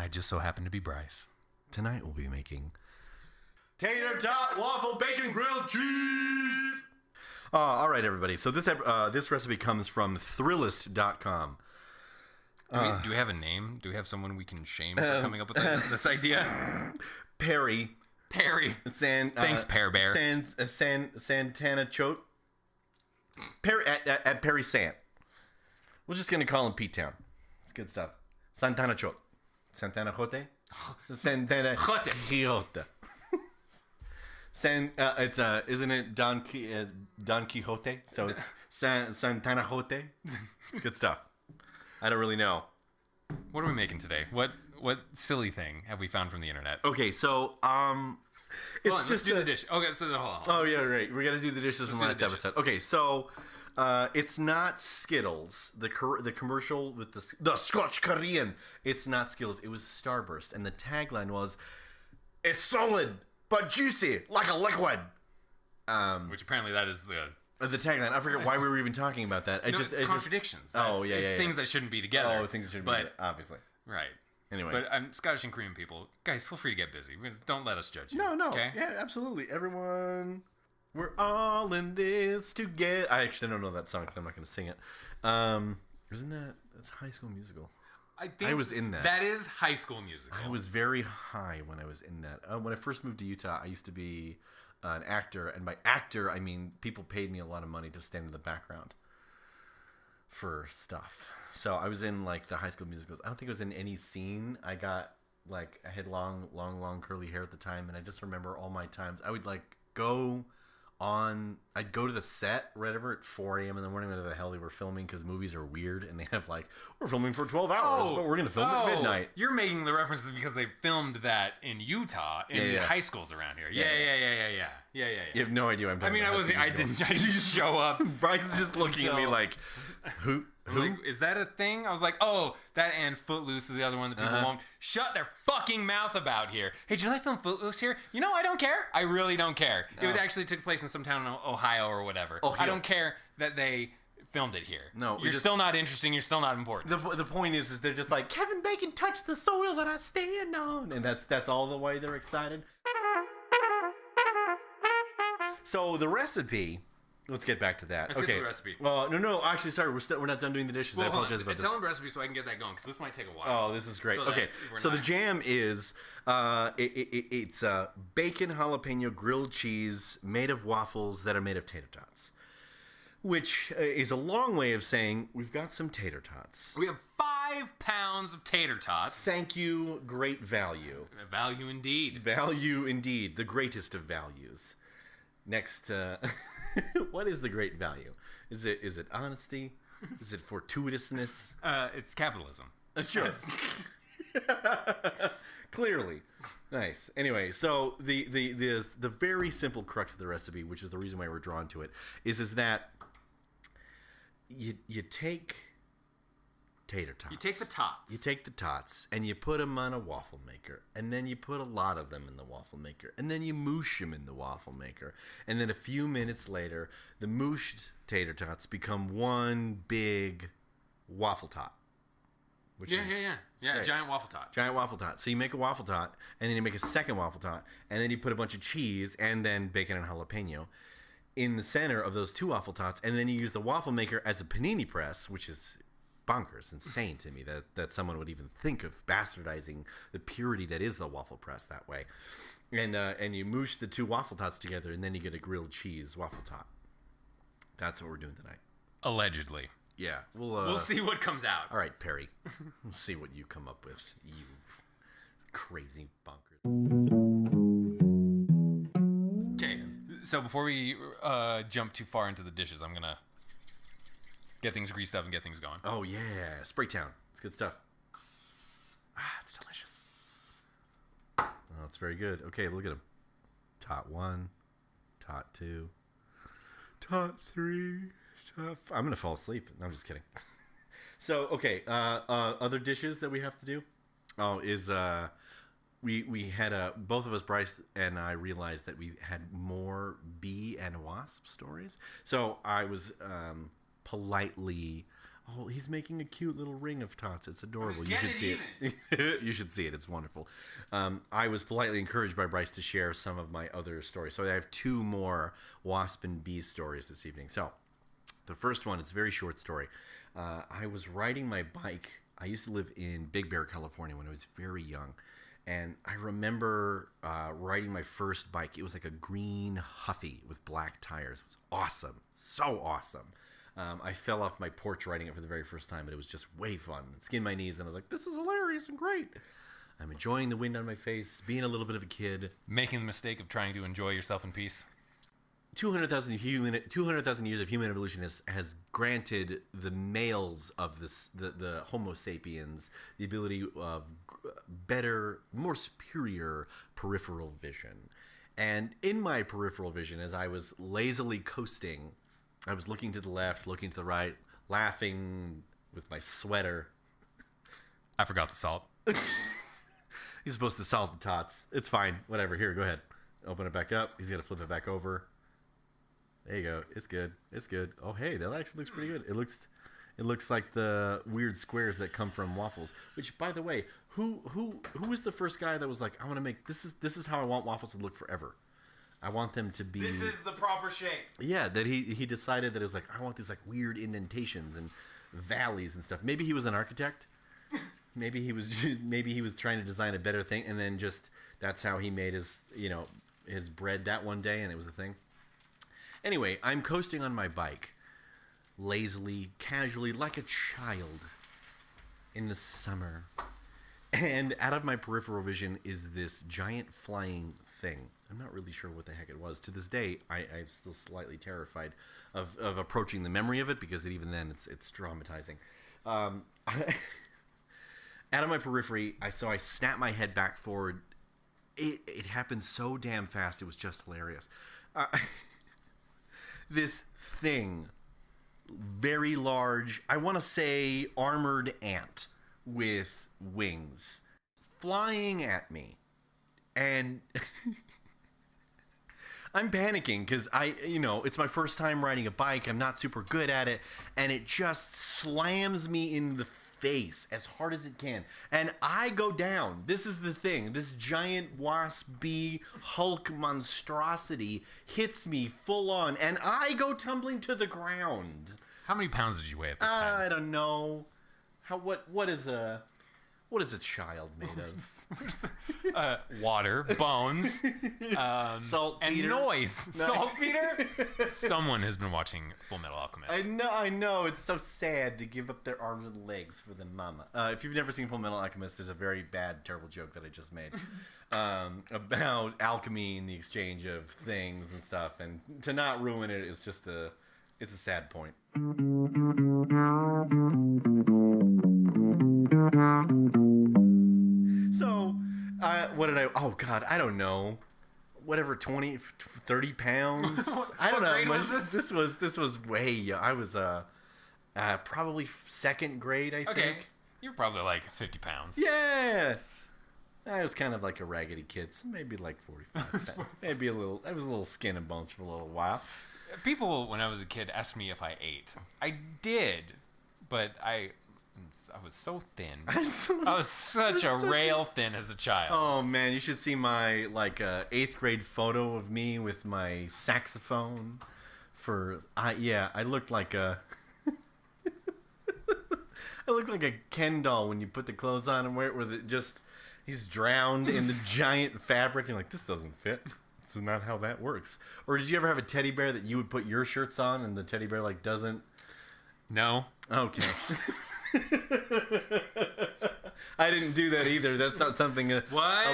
I just so happen to be Bryce. Tonight we'll be making tater tot waffle bacon grilled cheese. All right, everybody. So this recipe comes from Thrillist.com. Do we have a name? Do we have someone we can shame for coming up with this idea? Perry. Thanks, Pear Bear. Santana Chote. Perry at Perry Sant. We're just gonna call him Pete Town. It's good stuff. Santana Chote. Santana Jote. Santana Quixote. Isn't it Don Quixote? So it's Santana Jote. It's good stuff. I don't really know. What are we making today? What silly thing have we found from the internet? Okay, so let's do the dish. Okay, so hold on. Oh yeah, right. We got to do the dishes from last episode. Okay, so it's not Skittles. The commercial with the Scotch Korean. It's not Skittles. It was Starburst, and the tagline was, "It's solid but juicy like a liquid." Which apparently that is the tagline. I forget why we were even talking about that. It's contradictions. It's things that shouldn't be together. Oh, things that shouldn't be together, obviously. Right. Anyway. But Scottish and Korean people, guys, feel free to get busy. Don't let us judge you. No. Okay? Yeah, absolutely. Everyone, we're all in this together. I actually don't know that song, so I'm not going to sing it. Isn't that's High School Musical? I think I was in that. That is High School Musical. I was very high when I was in that. When I first moved to Utah, I used to be an actor, and by actor I mean people paid me a lot of money to stand in the background for stuff. So I was in like the High School Musicals. I don't think I was in any scene. I had long curly hair at the time, and I just remember all my times. I would I'd go to the set right over at 4 a.m. in the morning, whatever the hell they were filming, because movies are weird, and they have we're filming for 12 hours, but we're going to film at midnight. You're making the references because they filmed that in Utah in the high schools around here. Yeah. You have no idea what I'm talking about. I didn't just show up. Bryce is just looking at me like, who? Like, is that a thing? I was like, oh, that and Footloose is the other one that people won't shut their fucking mouth about here. Hey, did I film Footloose here? You know, I don't care. I really don't care. No. It actually took place in some town in Ohio or whatever. I don't care that they filmed it here. No, you're still not interesting. You're still not important. The point is they're just like, Kevin Bacon touched the soil that I stand on, and that's all the way they're excited. So the recipe. Let's get back to that. Let's get to the recipe. No. Actually, sorry. We're not done doing the dishes. I apologize about this. Tell them the recipe so I can get that going, because this might take a while. Oh, this is great. So the jam is it's bacon jalapeno grilled cheese made of waffles that are made of tater tots, which is a long way of saying we've got some tater tots. We have 5 pounds of tater tots. Thank you. Great value. Value indeed. Value indeed. The greatest of values. Next, what is the great value? Is it honesty? Is it fortuitousness? It's capitalism. Sure. Clearly. Nice. Anyway, so the very simple crux of the recipe, which is the reason why we're drawn to it, is that you take tater tots. You take the tots. You take the tots, and you put them on a waffle maker, and then you put a lot of them in the waffle maker, and then you moosh them in the waffle maker, and then a few minutes later, the mooshed tater tots become one big waffle tot. Yeah, giant waffle tot. Giant waffle tot. So you make a waffle tot, and then you make a second waffle tot, and then you put a bunch of cheese, and then bacon and jalapeno in the center of those 2 waffle tots, and then you use the waffle maker as a panini press, which is bonkers, insane to me that someone would even think of bastardizing the purity that is the waffle press that way. And you moosh the 2 waffle tots together, and then you get a grilled cheese waffle tot. That's what we're doing tonight. Allegedly. Yeah. We'll see what comes out. All right, Perry. We'll see what you come up with, you crazy bonkers. Okay, so before we jump too far into the dishes, I'm going to get things greased up and get things going. Oh, yeah. Spraytown. It's good stuff. It's delicious. Oh, it's very good. Okay, look at them. Tot 1. Tot 2. Tot 3. Tot 5. I'm going to fall asleep. No, I'm just kidding. So, okay. Other dishes that we have to do? We had both of us, Bryce and I, realized that we had more bee and wasp stories. So I was politely Oh, he's making a cute little ring of tots. It's adorable. You getting should see it. You should see it. It's wonderful. I was politely encouraged by Bryce to share some of my other stories. So I have 2 more wasp and bee stories this evening. So the first one, it's a very short story. I was riding my bike. I used to live in Big Bear, California when I was very young. And I remember riding my first bike. It was like a green Huffy with black tires. It was awesome. So awesome. I fell off my porch riding it for the very first time, but it was just way fun. It skinned my knees, and I was like, this is hilarious and great. I'm enjoying the wind on my face, being a little bit of a kid. Making the mistake of trying to enjoy yourself in peace. 200,000 years of human evolution has granted the males of the Homo sapiens the ability of better, more superior peripheral vision. And in my peripheral vision, as I was lazily coasting, I was looking to the left, looking to the right, laughing with my sweater. I forgot the salt. You're supposed to salt the tots. It's fine. Whatever. Here, go ahead. Open it back up. He's going to flip it back over. There you go. It's good. It's good. Oh, hey, that actually looks pretty good. It looks like the weird squares that come from waffles. Which, by the way, who was the first guy that was like, I want to make this is how I want waffles to look forever. I want them to be. This is the proper shape. Yeah, that he decided that it was like, I want these like weird indentations and valleys and stuff. Maybe he was an architect. Maybe he was trying to design a better thing, and then just that's how he made his his bread that one day, and it was a thing. Anyway, I'm coasting on my bike, lazily, casually, like a child in the summer, and out of my peripheral vision is this giant flying thing. I'm not really sure what the heck it was. To this day, I'm still slightly terrified of approaching the memory of it, because even then it's traumatizing. Out of my periphery, I snapped my head back forward. It happened so damn fast, it was just hilarious. This thing, very large, I want to say armored ant with wings, flying at me. And I'm panicking because it's my first time riding a bike. I'm not super good at it. And it just slams me in the face as hard as it can. And I go down. This is the thing. This giant wasp bee Hulk monstrosity hits me full on. And I go tumbling to the ground. How many pounds did you weigh at this time? I don't know. What is a child made of? Water, bones, saltpeter, and noise. Saltpeter? Someone has been watching Full Metal Alchemist. I know. It's so sad to give up their arms and legs for the mama. If you've never seen Full Metal Alchemist, there's a very bad, terrible joke that I just made about alchemy and the exchange of things and stuff. And to not ruin it is just it's a sad point. So, what did oh God, I don't know. Whatever, 20, 30 pounds? I don't know. Grade was this? This was way young. I was probably second grade, I think. You're probably like 50 pounds. Yeah. I was kind of like a raggedy kid, so maybe like 45 pounds. Maybe a little. I was a little skin and bones for a little while. People, when I was a kid, asked me if I ate. I did, but I was so thin. I was such a rail thin as a child. Oh man, you should see my 8th grade photo of me with my saxophone. I looked like a I looked like a Ken doll when you put the clothes on, and where was it just he's drowned in the giant fabric, and like, this doesn't fit. This is not how that works. Or did you ever have a teddy bear that you would put your shirts on and the teddy bear doesn't? No. Okay. I didn't do that either. That's not something a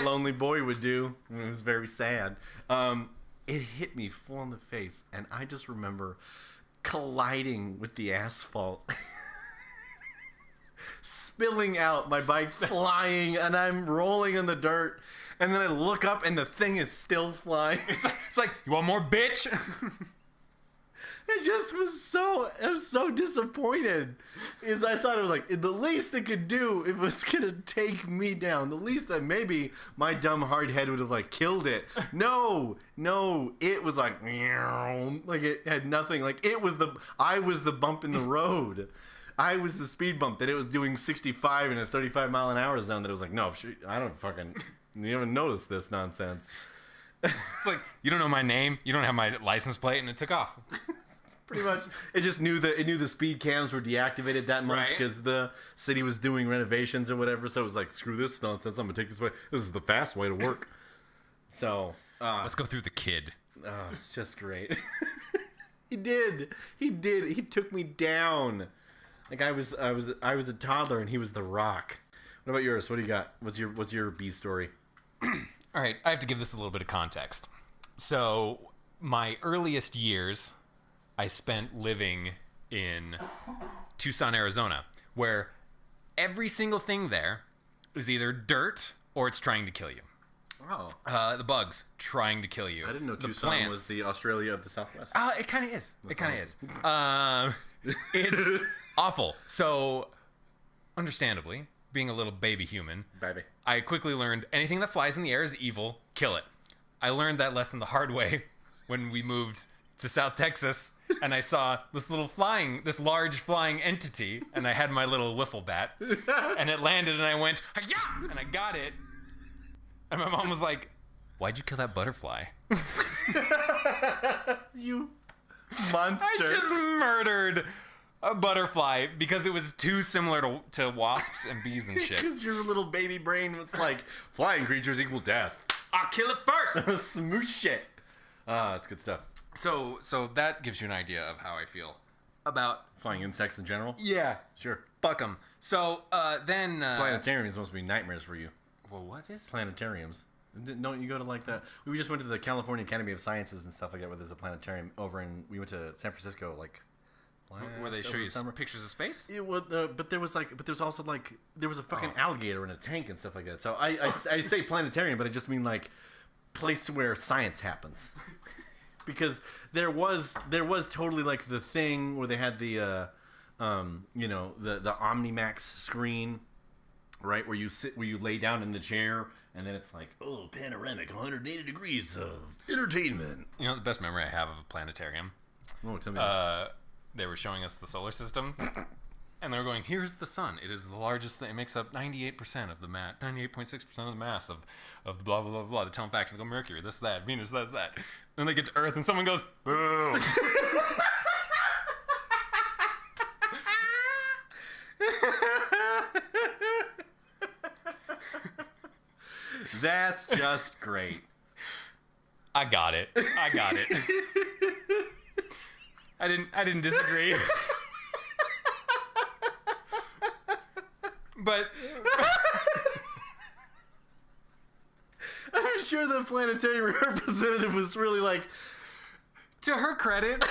lonely boy would do. It was very sad. It hit me full in the face, and I just remember colliding with the asphalt. Spilling out, my bike flying, and I'm rolling in the dirt. And then I look up, and the thing is still flying. It's like, you want more, bitch? I was so disappointed. I thought it was like, the least it could do, it was going to take me down. The least that maybe my dumb hard head would have killed it. No, it was like it had nothing. I was the bump in the road. I was the speed bump that it was doing 65 in a 35 mile an hour zone. That it was like, no, I don't fucking. You haven't noticed this nonsense. It's like, you don't know my name, you don't have my license plate, and it took off. Pretty much, it just knew the speed cams were deactivated that month because the city was doing renovations or whatever. So it was like, screw this nonsense. I'm gonna take this way. This is the fast way to work. So let's go through the kid. Oh, it's just great. He did. He took me down. Like I was a toddler and he was the Rock. What about yours? What do you got? What's your B story? All right, I have to give this a little bit of context. So, my earliest years, I spent living in Tucson, Arizona, where every single thing there is either dirt or it's trying to kill you. Oh. The bugs trying to kill you. I didn't know the Tucson plants. was the Australia of the Southwest. It kind of is. It kind of is. It's awful. So, understandably, being a little baby human, I quickly learned anything that flies in the air is evil, kill it. I learned that lesson the hard way when we moved to South Texas and I saw this large flying entity, and I had my little wiffle bat, and it landed and I went, "Hi-ya!" and I got it. And my mom was like, "Why'd you kill that butterfly?" You monster. I just murdered a butterfly because it was too similar to wasps and bees and shit. Because your little baby brain was like, flying creatures equal death. I'll kill it first. Smooth shit. That's good stuff. So that gives you an idea of how I feel about flying insects in general? Yeah. Sure. Fuck them. So then... Planetariums must be nightmares for you. Well, what is? Planetariums. Don't you go to like that? We just went to the California Academy of Sciences and stuff like that, where there's a planetarium over in. We went to San Francisco, like. Where they show you pictures of space? Yeah, well, but there was also there was a fucking alligator in a tank and stuff like that. So I say planetarium, but I just mean like place where science happens, because there was totally like the thing where they had the the Omnimax screen, right, where you lay down in the chair. And then it's like, oh, panoramic, 180 degrees of entertainment. You know, the best memory I have of a planetarium? Oh, tell me this. They were showing us the solar system, and they were going, here's the sun. It is the largest thing. It makes up 98% of the mass, 98.6% of the mass of the blah, blah, blah, blah. They tell them facts. They go, Mercury, this, that, Venus, that. Then they get to Earth, and someone goes, boo. That's just great. I got it. I didn't disagree. But I'm sure the planetarium representative was really like, to her credit,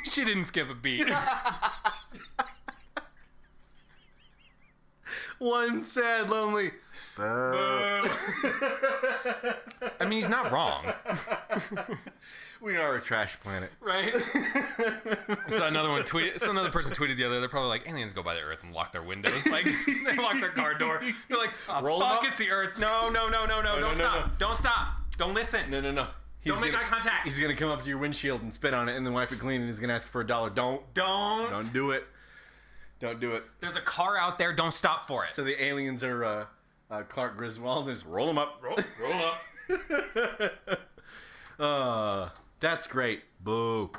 she didn't skip a beat. One sad, lonely. I mean, he's not wrong. We are a trash planet, right? So another person tweeted the other. They're probably like, aliens go by the Earth and lock their windows. Like they lock their car door. They're like, oh, fuck, it's the Earth. No. Don't stop. Don't listen. No. Don't make eye contact. He's gonna come up to your windshield and spit on it, and then wipe it clean, and he's gonna ask you for $1. Don't do it. Don't do it. There's a car out there. Don't stop for it. So the aliens are Clark Griswold. Just roll them up. Roll up. That's great. Boo.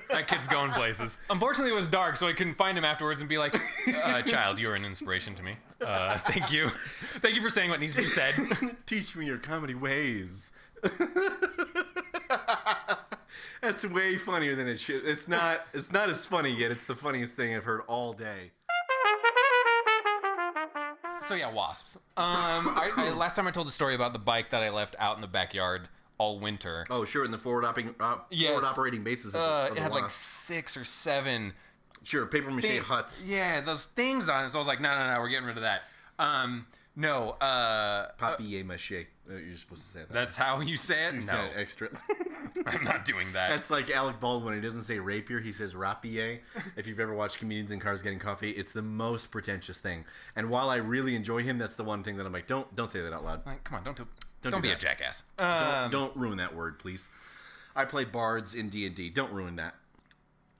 That kid's going places. Unfortunately, it was dark, so I couldn't find him afterwards and be like, child, you're an inspiration to me. Thank you. Thank you for saying what needs to be said. Teach me your comedy ways. That's way funnier than it should. It's not as funny yet. It's the funniest thing I've heard all day. So yeah, wasps. Last time I told the story about the bike that I left out in the backyard all winter. Oh, sure, in the forward operating bases. It had like 6 or 7. Sure, paper mache huts. Yeah, those things on it. So I was like, no, we're getting rid of that. Papier mache. You're supposed to say that. That's how you say it? No. Extra. I'm not doing that. That's like Alec Baldwin. He doesn't say rapier. He says rapier. If you've ever watched Comedians in Cars Getting Coffee, it's the most pretentious thing. And while I really enjoy him, that's the one thing that I'm like, don't say that out loud. Like, come on, don't be a jackass. Don't ruin that word, please. I play bards in D&D. Don't ruin that.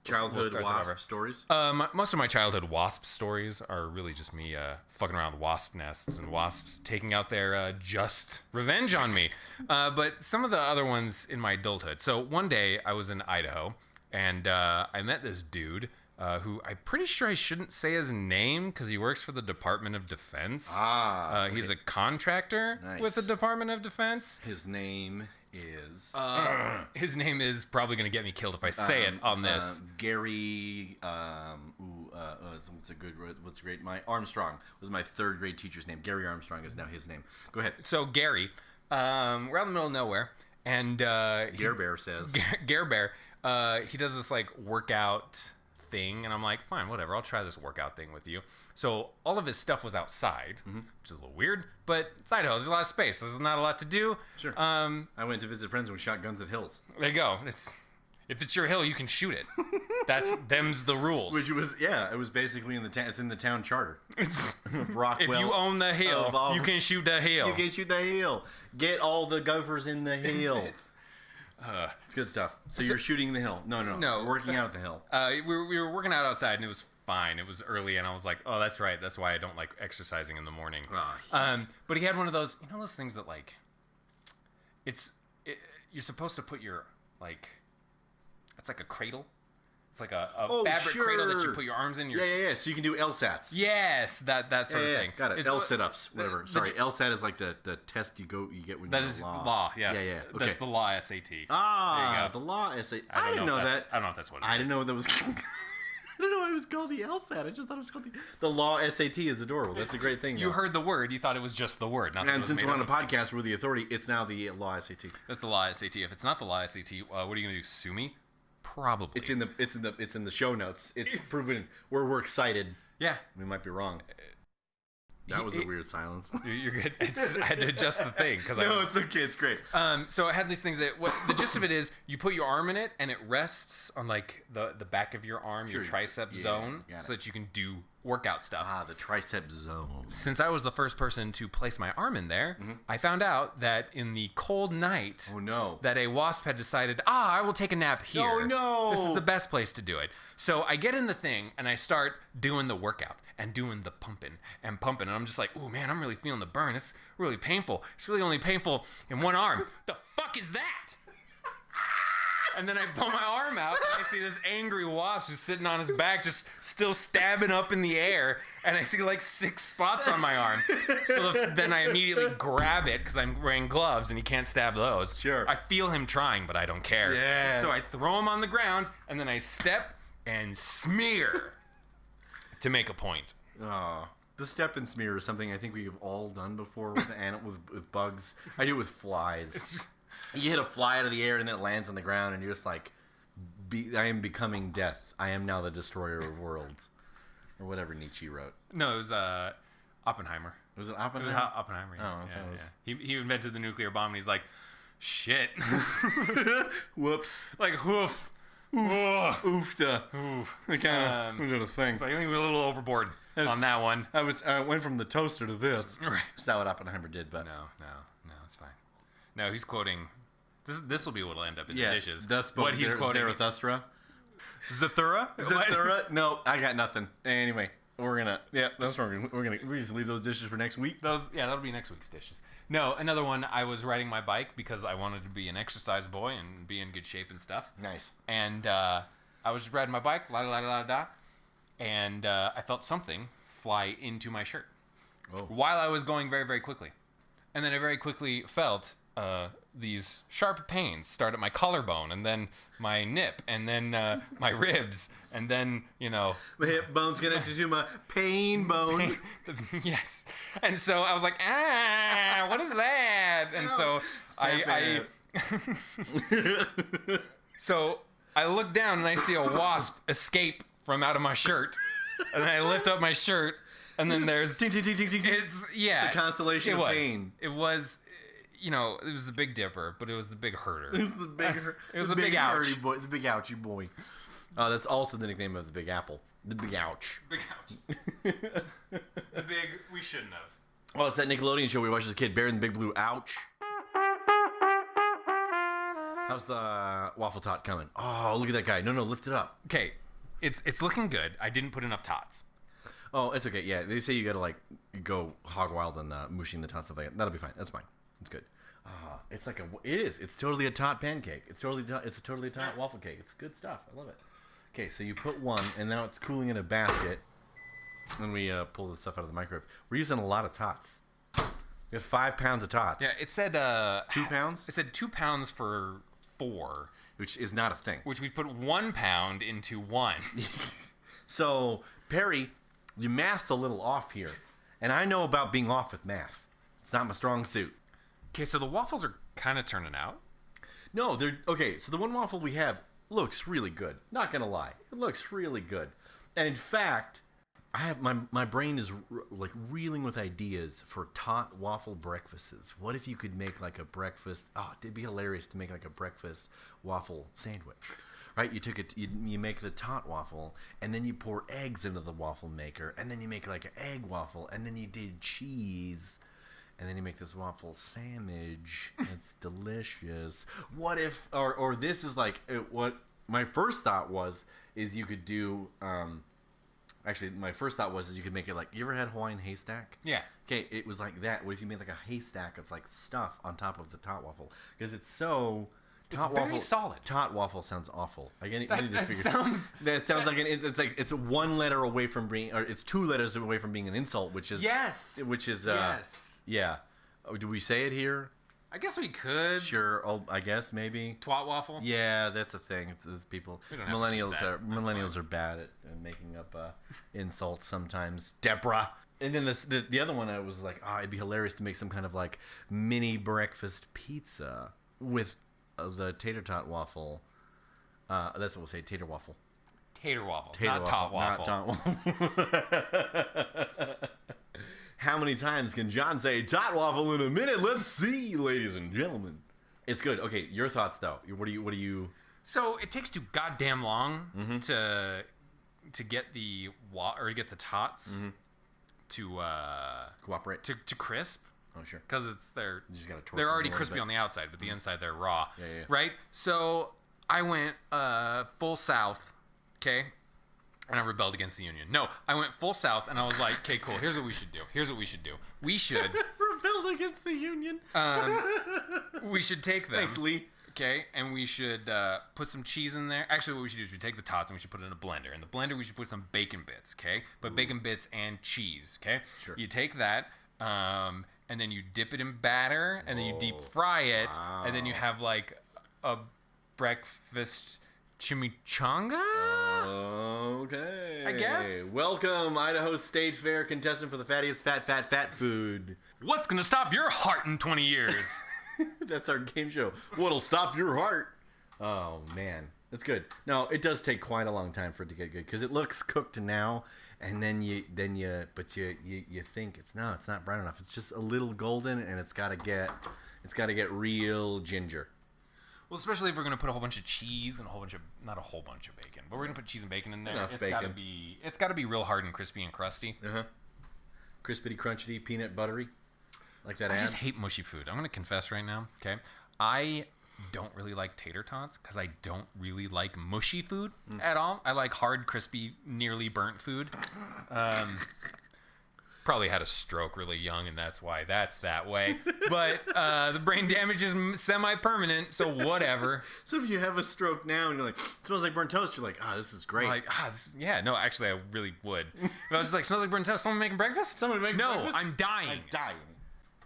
Childhood wasp stories? Most of my childhood wasp stories are really just me fucking around with wasp nests and wasps taking out their just revenge on me. But some of the other ones in my adulthood. So one day I was in Idaho and I met this dude who I'm pretty sure I shouldn't say his name because he works for the Department of Defense. Okay. He's a contractor with the Department of Defense. His name is... his name is probably going to get me killed if I say it on this. Gary... what's great? My Armstrong was my third grade teacher's name. Gary Armstrong is now his name. Go ahead. So Gary, we're out in the middle of nowhere, and Gare Bear says... Gare Bear, he does this like workout thing, and I'm like, fine, whatever, I'll try this workout thing with you. So all of his stuff was outside, which is a little weird, but it's Idaho, there's a lot of space, there's not a lot to do. Sure. I went to visit friends with shotguns at hills. There you go. If it's your hill, you can shoot it. Them's the rules. Which was, it was basically it's in the town charter. Rockwell. If you own the hill, you can shoot the hill. You can shoot the hill. Get all the gophers in the hills. It's good stuff. So you're shooting the hill? No. Working out at the hill. We were working out outside, and it was fine. It was early, and I was like, oh, that's right. That's why I don't like exercising in the morning. But he had one of those, those things that like, you're supposed to put your like, it's like a cradle. It's like a fabric cradle that you put your arms in. Yeah. So you can do LSATs. Yes, that sort of thing. Got it. L sit-ups, whatever. Sorry, LSAT is like the test you get when you're in law. Law, yes. Yeah. Okay. That's the law SAT. The law SAT. I didn't know that. I don't know if that's what it is. I didn't know that was... I didn't know it was called the LSAT. I just thought it was called the law SAT is adorable. That's a great thing. You heard the word. You thought it was just the word. And since we're on a podcast with the authority, it's now the law SAT. That's the law SAT. If it's not the law SAT, what are you going to do? Sue me? Probably. It's in the show notes. It's proven. We're excited. Yeah. We might be wrong. That was a weird silence. You're good. I had to adjust the thing because it's okay. It's great. So I had these things that the gist of it is you put your arm in it and it rests on like the back of your arm, your tricep zone, so that you can do workout stuff. The tricep zone. Since I was the first person to place my arm in there, I found out that in the cold night, that a wasp had decided, I will take a nap here. Oh no! This is the best place to do it. So I get in the thing and I start doing the workout and doing the pumping, and I'm just like, oh man, I'm really feeling the burn. It's really painful. It's really only painful in one arm. The fuck is that? And then I pull my arm out, and I see this angry wasp who's sitting on his back, just still stabbing up in the air, and I see like 6 spots on my arm. So then I immediately grab it, because I'm wearing gloves, and you can't stab those. Sure. I feel him trying, but I don't care. Yeah. So I throw him on the ground, and then I step and smear to make a point. Oh. The step and smear is something I think we've all done before with bugs. I do it with flies. You hit a fly out of the air and then it lands on the ground and you're just like, I am becoming death. I am now the destroyer of worlds. Or whatever Nietzsche wrote. No, it was Oppenheimer. Was it Oppenheimer? It was Oppenheimer. Yeah. He invented the nuclear bomb and he's like, shit. Whoops. Like, hoof. Oofda. Oof. I kind of did a thing. So I think we were a little overboard on that one. I went from the toaster to this. Right. That's not what Oppenheimer did, but... No, it's fine. No, he's quoting... This will be what will end up in the dishes. What he's quoting. Zarathustra? Zathura? Zathura? No, I got nothing. Anyway, we're gonna... Yeah, that's what we're gonna... We just leave those dishes for next week? That'll be next week's dishes. No, another one, I was riding my bike because I wanted to be an exercise boy and be in good shape and stuff. Nice. And I was just riding my bike, la-da-la-da-da-da, and I felt something fly into my shirt while I was going very, very quickly. And then I very quickly felt these sharp pains start at my collarbone, and then my nip, and then my ribs, and then, the hip bone's connected to my pain bone. Yes. And so I was like, what is that? And so so I look down and I see a wasp escape from out of my shirt, and then I lift up my shirt, and then there's it's a constellation of pain. It was. It was the Big Dipper, but it was the Big Herder. It was the big ouch. Boy, the Big Ouchie boy. That's also the nickname of the Big Apple. The Big Ouch. Big Ouch. The Big... We shouldn't have. Well, it's that Nickelodeon show we watched as a kid, Bear in the Big Blue Ouch. How's the waffle tot coming? Oh, look at that guy. No, lift it up. Okay, it's looking good. I didn't put enough tots. Oh, it's okay. Yeah, they say you gotta like go hog wild and mushing the tot stuff like that. That'll be fine. That's fine. It's good. It's like it is. It's totally a tot pancake. It's a totally tot waffle cake. It's good stuff. I love it. Okay, so you put one, and now it's cooling in a basket. Then we pull the stuff out of the microwave. We're using a lot of tots. We have 5 pounds of tots. Yeah, it said 2 pounds. It said 2 pounds for 4, which is not a thing. Which we put 1 pound into 1. So Perry, your math's a little off here, and I know about being off with math. It's not my strong suit. Okay, so the waffles are kind of turning out. No, they're okay. So the one waffle we have looks really good. Not gonna lie, it looks really good. And in fact, I have my brain is like reeling with ideas for tot waffle breakfasts. What if you could make like a breakfast? Oh, it'd be hilarious to make like a breakfast waffle sandwich. Right? You took it. You make the tot waffle, and then you pour eggs into the waffle maker, and then you make like an egg waffle, and then you did cheese. And then you make this waffle sandwich. It's delicious. What if, or this is like, what my first thought is you could do, actually my first thought is you could make it like, you ever had Hawaiian haystack? Yeah. Okay, it was like that. What if you made like a haystack of like stuff on top of the tot waffle? Because it's so... It's very solid. Tot waffle sounds awful. Sounds like it's 1 letter away from being, or it's 2 letters away from being an insult, which is... Yes. Which is... Yes. Yeah. Oh, do we say it here? I guess we could. Sure. Oh, I guess maybe. Twat waffle? Yeah, that's a thing. It's people. Millennials are bad at making up insults sometimes. Deborah. And then the other one I was like, it'd be hilarious to make some kind of like mini breakfast pizza with the tater tot waffle. That's what we'll say. Tater waffle. Tater waffle. Not tot waffle. Not tot waffle. How many times can John say tot waffle in a minute? Let's see, ladies and gentlemen. It's good. Okay, your thoughts though. What do you? So it takes too goddamn long to get the get the tots to cooperate to crisp. Oh sure. Because they're already crispy on the outside, but the inside they're raw. Yeah. Right. So I went full south. Okay. And I rebelled against the union. No, I went full south, and I was like, okay, cool, here's what we should do. We should... Rebelled against the union? We should take them. Thanks, Lee. Okay, and we should put some cheese in there. Actually, what we should do is we take the tots, and we should put it in a blender. In the blender, we should put some bacon bits, okay? But bacon bits and cheese, okay? Sure. You take that, and then you dip it in batter, and then you deep fry it, and then you have, like, a breakfast... chimichanga? Okay. I guess. Welcome, Idaho State Fair contestant for the fattiest fat food. What's gonna stop your heart in 20 years? That's our game show. What'll stop your heart? Oh, man. That's good. No, it does take quite a long time for it to get good because it looks cooked now, and then you think it's not brown enough. It's just a little golden, and it's got to get real ginger. Well, especially if we're gonna put a whole bunch of cheese and not a whole bunch of bacon, but we're gonna put cheese and bacon in there. Enough bacon. It's gotta be real hard and crispy and crusty. Crispity, crunchy, peanut buttery, like that. I just hate mushy food. I'm gonna confess right now. Okay, I don't really like tater tots because I don't really like mushy food at all. I like hard, crispy, nearly burnt food. Probably had a stroke really young, and that's why that's that way. But the brain damage is semi-permanent, so whatever. So if you have a stroke now and you're like, it smells like burnt toast, you're like, this is great. No, actually, I really would. If I was just like, smells like burnt toast, someone making breakfast? Breakfast? No, I'm dying.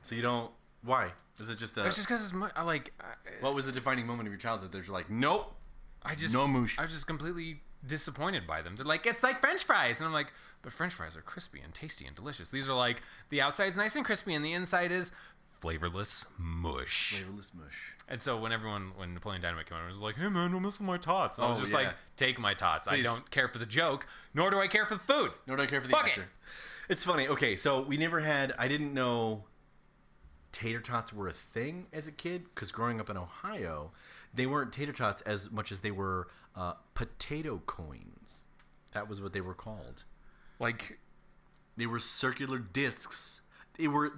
So you don't, why? Is it just it's just because what was the defining moment of your childhood that you're like, nope, no moosh? I was just completely disappointed by them. They're like, it's like French fries, and I'm like, but French fries are crispy and tasty and delicious. These are like, the outside's nice and crispy and the inside is flavorless mush. And so when Napoleon Dynamite came out, I was like, hey man, don't mess with my tots. And I was just like, take my tots. Please. I don't care for the joke, nor do I care for the food. Nor do I care for the actor. It's funny. Okay, so I didn't know tater tots were a thing as a kid, because growing up in Ohio, they weren't tater tots as much as they were potato coins. That was what they were called. Like, they were circular discs. They were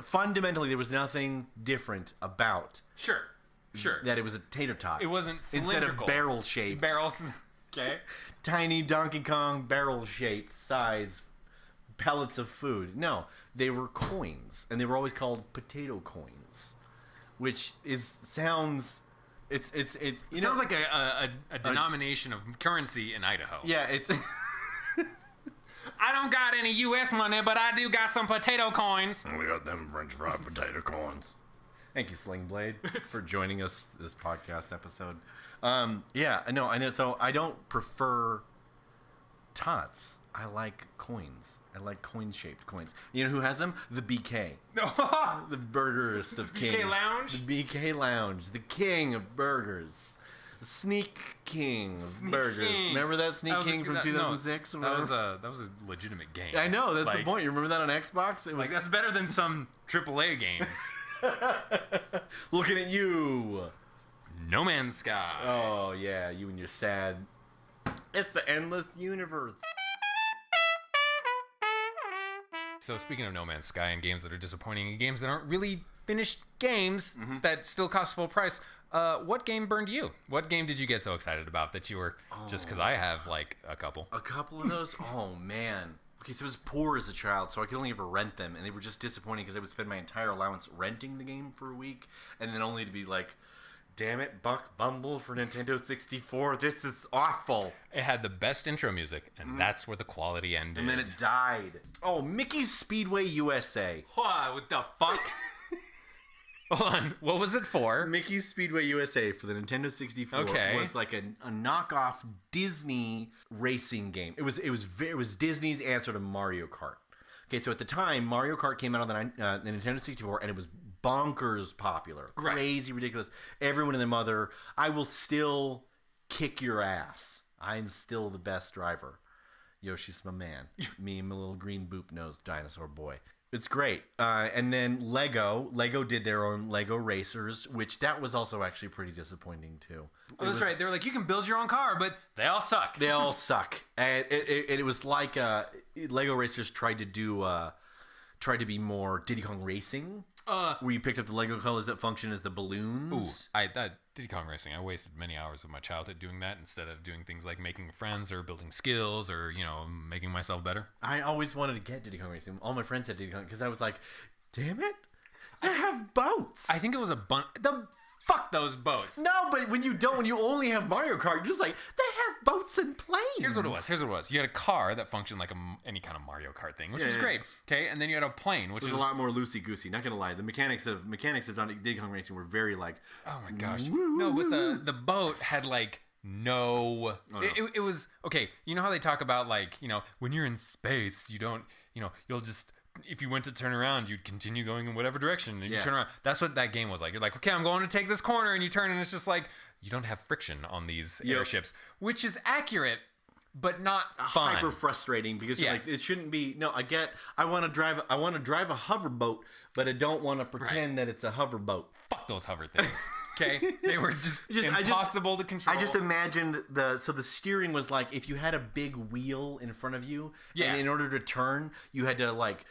fundamentally, there was nothing different about. Sure. Sure. that it was a tater tot. It wasn't cylindrical. Instead of barrel shaped. Barrels. Okay. Tiny Donkey Kong barrel shaped size pellets of food. No, they were coins, and they were always called potato coins, which sounds. It sounds like a denomination of currency in Idaho. Yeah, it's. I don't got any U.S. money, but I do got some potato coins. We got them French fried potato coins. Thank you, Sling Blade, for joining us this podcast episode. Yeah, no, I know. So I don't prefer tots. I like coins. I like coin-shaped coins. You know who has them? The BK. The burgerist of kings. BK Lounge? The BK Lounge. The king of burgers. The Sneak King of burgers. King. Remember that Sneak King from 2006? No, that was a legitimate game. I know, that's the point. You remember that on Xbox? It was that's better than some AAA games. Looking at you. No Man's Sky. Oh, yeah, you and your sad... It's the endless universe. So speaking of No Man's Sky and games that are disappointing and games that aren't really finished games that still cost full price, what game burned you? What game did you get so excited about that you were, just because I have like a couple. A couple of those? Oh, man. Okay, so I was poor as a child, so I could only ever rent them, and they were just disappointing because I would spend my entire allowance renting the game for a week, and then only to be like, damn it, Buck Bumble for Nintendo 64, this is awful. It had the best intro music, and that's where the quality ended. And then it died. Oh, Mickey's Speedway USA. What the fuck? Hold on, what was it for? Mickey's Speedway USA for the Nintendo 64 was like a knockoff Disney racing game. It was Disney's answer to Mario Kart. Okay, so at the time, Mario Kart came out on the Nintendo 64, and it was bonkers popular, crazy, ridiculous. Everyone and their mother. I will still kick your ass. I'm still the best driver. Yoshi's my man. Me and my little green boop-nosed dinosaur boy. It's great. And then Lego did their own Lego Racers, which that was also actually pretty disappointing too. Oh, that's right. They were like, you can build your own car, but they all suck. They all suck. And it was like Lego Racers tried to be more Diddy Kong Racing. Where you picked up the Lego colors that function as the balloons. That Diddy Kong Racing. I wasted many hours of my childhood doing that instead of doing things like making friends or building skills or making myself better. I always wanted to get Diddy Kong Racing. All my friends had Diddy Kong because I was like, damn it, I have boats. I think it was a bunch. Fuck those boats. No, but when you only have Mario Kart, you're just like, they have boats and planes. Here's what it was. You had a car that functioned like any kind of Mario Kart thing, which was great. Okay, and then you had a plane, which was a lot more loosey goosey. Not gonna lie, the mechanics of Diddy Kong Racing were very like, oh my gosh, no. But the boat had like no. It was okay. You know how they talk about like when you're in space, you don't you'll just. If you went to turn around, you'd continue going in whatever direction, and you turn around. That's what that game was like. You're like, okay, I'm going to take this corner, and you turn, and it's just like you don't have friction on these airships, which is accurate, but not fun. Hyper frustrating because you're like, it shouldn't be. No, I want to drive a hoverboat, but I don't want to pretend that it's a hoverboat. Fuck those hover things. Okay, they were just impossible to control. I just imagined the steering was like if you had a big wheel in front of you, and in order to turn, you had to like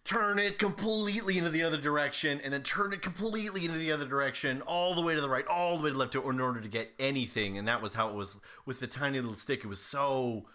turn it completely into the other direction, and then turn it completely into the other direction, all the way to the right, all the way to the left, in order to get anything. And that was how it was with the tiny little stick. It was so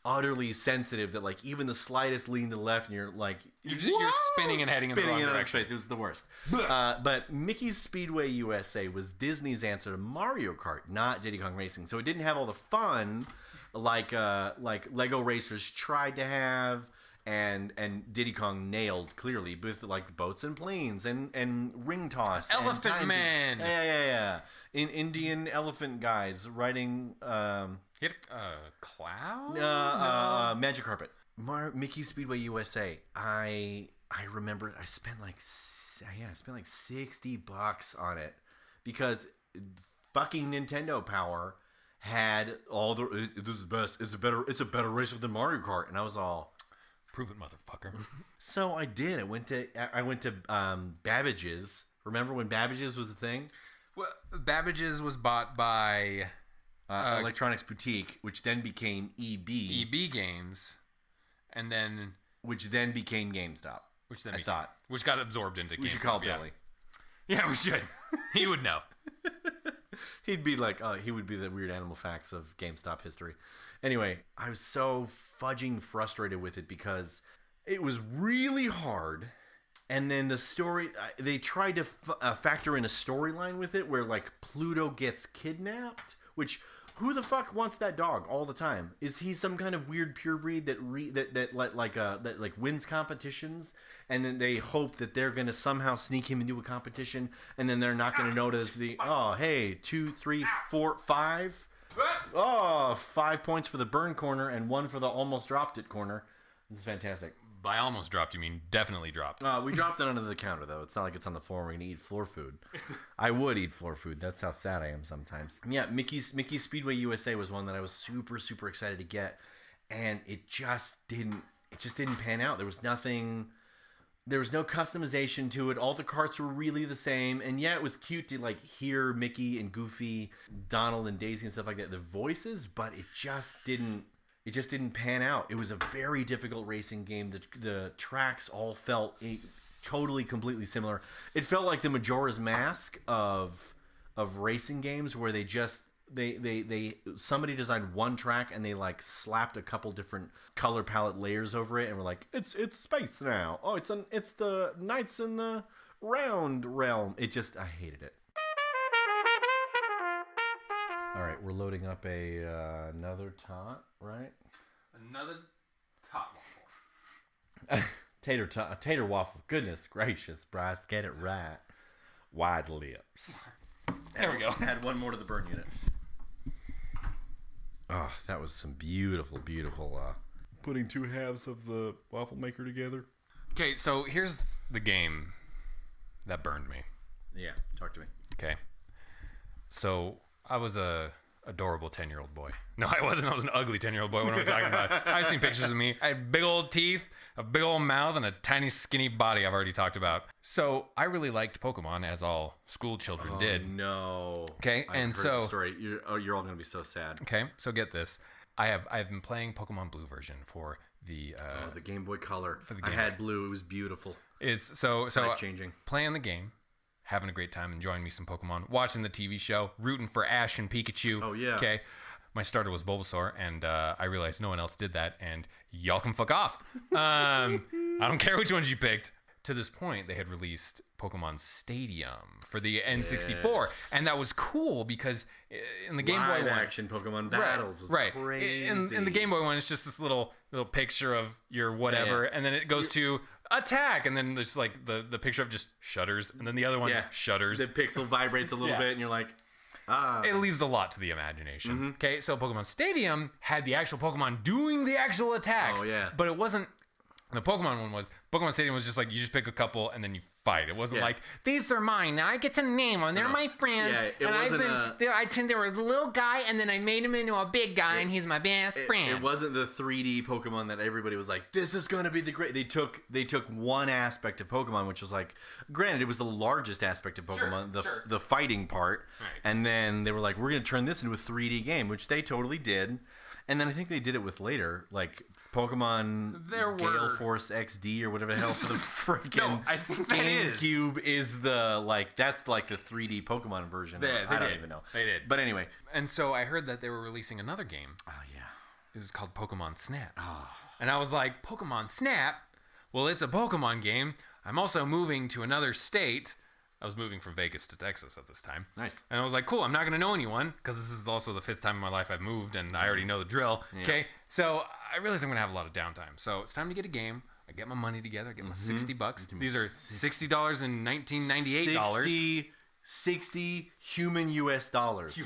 utterly sensitive that like even the slightest lean to the left, and you're like you're spinning and heading in the wrong direction. Space. It was the worst. But Mickey's Speedway USA was Disney's answer to Mario Kart, not Diddy Kong Racing. So it didn't have all the fun like Lego Racers tried to have. And Diddy Kong nailed clearly with like boats and planes and ring toss, Elephant Man, in Indian elephant guys riding. He had a cloud. Magic carpet. Mickey Speedway USA. I remember I spent like $60 on it because fucking Nintendo Power had all the. This is the best. It's a better racer than Mario Kart, and I was all. Prove it, motherfucker. So I did. I went to Babbage's. Remember when Babbage's was the thing? Well, Babbage's was bought by Electronics Boutique, which then became EB. EB Games, and then which then became GameStop. Which got absorbed into GameStop. We should call Billy. Yeah, we should. He would know. He'd be like, he would be the weird animal facts of GameStop history. Anyway, I was so fudging frustrated with it because it was really hard. And then the story, they tried to factor in a storyline with it where like Pluto gets kidnapped, which who the fuck wants that dog all the time? Is he some kind of weird purebred that wins competitions, and then they hope that they're gonna somehow sneak him into a competition, and then they're not gonna notice the 2, 3, 4, 5. 5 points for the burn corner and 1 for the almost dropped it corner. This is fantastic. By almost dropped, you mean definitely dropped. We dropped it under the counter, though. It's not like it's on the floor. We're going to eat floor food. I would eat floor food. That's how sad I am sometimes. Yeah, Mickey's Speedway USA was one that I was super, super excited to get. And it just didn't pan out. There was nothing... There was no customization to it. All the carts were really the same. And yeah, it was cute to like hear Mickey and Goofy, Donald and Daisy and stuff like that, the voices, but it just didn't pan out. It was a very difficult racing game. The tracks all felt totally, completely similar. It felt like the Majora's Mask of racing games, where they just somebody designed one track and they like slapped a couple different color palette layers over it, and we're like, it's space now. Oh, it's the Knights in the Round realm. I hated it. All right, we're loading up another tot, right? Another top waffle. Tater waffle. Goodness gracious, Bryce, get it right. Wide lips. There we go. Add one more to the burn unit. Oh, that was some beautiful, beautiful putting two halves of the waffle maker together. Okay, so here's the game that burned me. Yeah, talk to me. Okay. So I was a adorable 10-year-old boy. No, I wasn't. I was an ugly 10-year-old boy. What am I talking about? I've seen pictures of me. I had big old teeth, a big old mouth, and a tiny skinny body I've already talked about. So I really liked Pokemon, as all school children did. No. Okay, I've heard the story. You're all going to be so sad. Okay, so get this. I've been playing Pokemon Blue version for the Game Boy Color. I had Blue. It was beautiful. It's so life-changing. Playing the game, having a great time, enjoying me some Pokemon, watching the TV show, rooting for Ash and Pikachu. Oh, yeah. Okay. My starter was Bulbasaur, and I realized no one else did that, and y'all can fuck off. I don't care which ones you picked. To this point, they had released Pokemon Stadium for the N64, yes. And that was cool because in the Game Boy one, action Pokemon battles was crazy. In the Game Boy one, it's just this little picture of your whatever, and then it goes to attack, and then there's like the picture of just shudders, and then the other one shudders. The pixel vibrates a little bit, and you're like, It leaves a lot to the imagination. Mm-hmm. Okay, so Pokemon Stadium had the actual Pokemon doing the actual attacks. Oh, yeah. But it wasn't... The Pokemon Stadium was just like, you just pick a couple and then you fight. It wasn't like, these are mine. Now I get to name them. They're my friends. Yeah, they were a little guy, and then I made him into a big guy, and he's my best friend. It wasn't the 3D Pokemon that everybody was like, this is going to be the great... They took one aspect of Pokemon, which was like... Granted, it was the largest aspect of Pokemon, the fighting part. Right. And then they were like, we're going to turn this into a 3D game, which they totally did. And then I think they did it with later, like... Pokemon Gale Force XD or whatever the hell for the freaking GameCube is that's like the 3D Pokemon version. I don't even know. They did. But anyway. And so I heard that they were releasing another game. Oh, yeah. It was called Pokemon Snap. Oh. And I was like, Pokemon Snap? Well, it's a Pokemon game. I'm also moving to another state. I was moving from Vegas to Texas at this time. Nice. And I was like, cool, I'm not going to know anyone because this is also the 5th time in my life I've moved and I already know the drill. Yeah. Okay. So I realized I'm going to have a lot of downtime. So it's time to get a game. I get my money together. I get my $60. These are $60 and $1998. 60 human US dollars.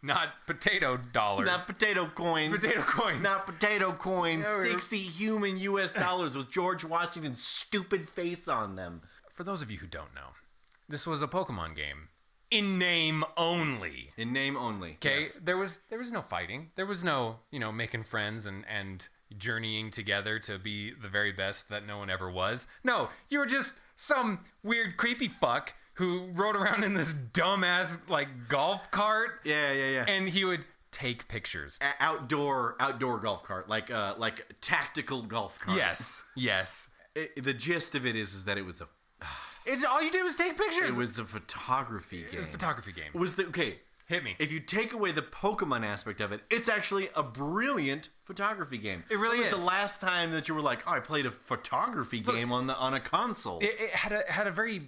Not potato dollars. Not potato coins. Potato coins. Not potato coins. 60 human US dollars with George Washington's stupid face on them. For those of you who don't know, this was a Pokemon game. In name only. In name only. Okay, yes. There was no fighting. There was no, making friends and journeying together to be the very best that no one ever was. No, you were just some weird creepy fuck who rode around in this dumbass golf cart. Yeah. And he would take pictures. Outdoor golf cart, like tactical golf cart. Yes. The gist of it is that it was a... It's all you did was take pictures. It was a photography game. It was a photography game. Hey, Hit me. If you take away the Pokemon aspect of it, it's actually a brilliant photography game. It really is. When was the last time that you were like, oh, I played a photography game on a console? It had a very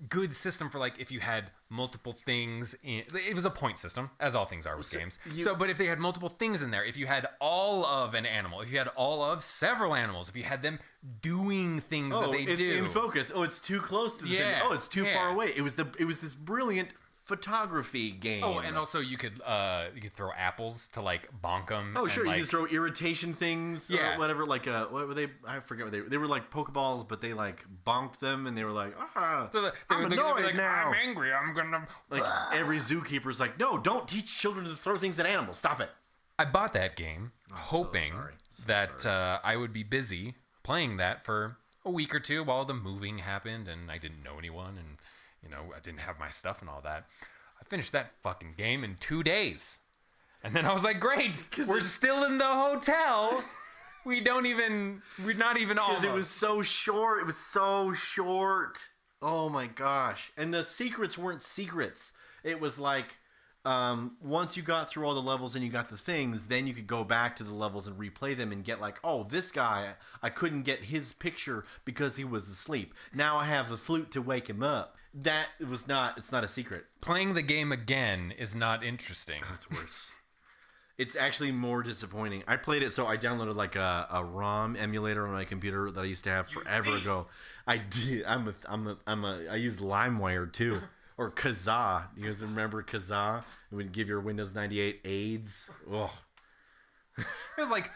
good system for like if you had multiple things in it was a point system, as all things are with games. But if they had multiple things in there, if you had all of an animal, if you had all of several animals, if you had them doing things that they it's do in focus. Oh, it's too close to the center. Oh, it's too far away. It was this brilliant photography game. Oh, and also you could throw apples to like bonk them. Oh, sure. Like, you could throw irritation things or whatever. Like, what were they? I forget what they were like Pokeballs, but they like bonked them and they were like, so I'm annoyed now. I'm angry. I'm gonna. Like every zookeeper's like, no, don't teach children to throw things at animals. Stop it. I bought that game hoping that I would be busy playing that for a week or two while the moving happened and I didn't know anyone and. I didn't have my stuff and all that. I finished that fucking game in 2 days. And then I was like, great, we're still in the hotel. We're not even almost. Because it was so short. It was so short. Oh my gosh. And the secrets weren't secrets. It was like, once you got through all the levels and you got the things, then you could go back to the levels and replay them and get like, oh, this guy, I couldn't get his picture because he was asleep. Now I have the flute to wake him up. It's not a secret. Playing the game again is not interesting. Oh, it's worse. It's actually more disappointing. I played it, so I downloaded like a ROM emulator on my computer that I used to have forever ago. I did. I used LimeWire too. Or Kazaa. You guys remember Kazaa? It would give your Windows 98 AIDS. Ugh. It was like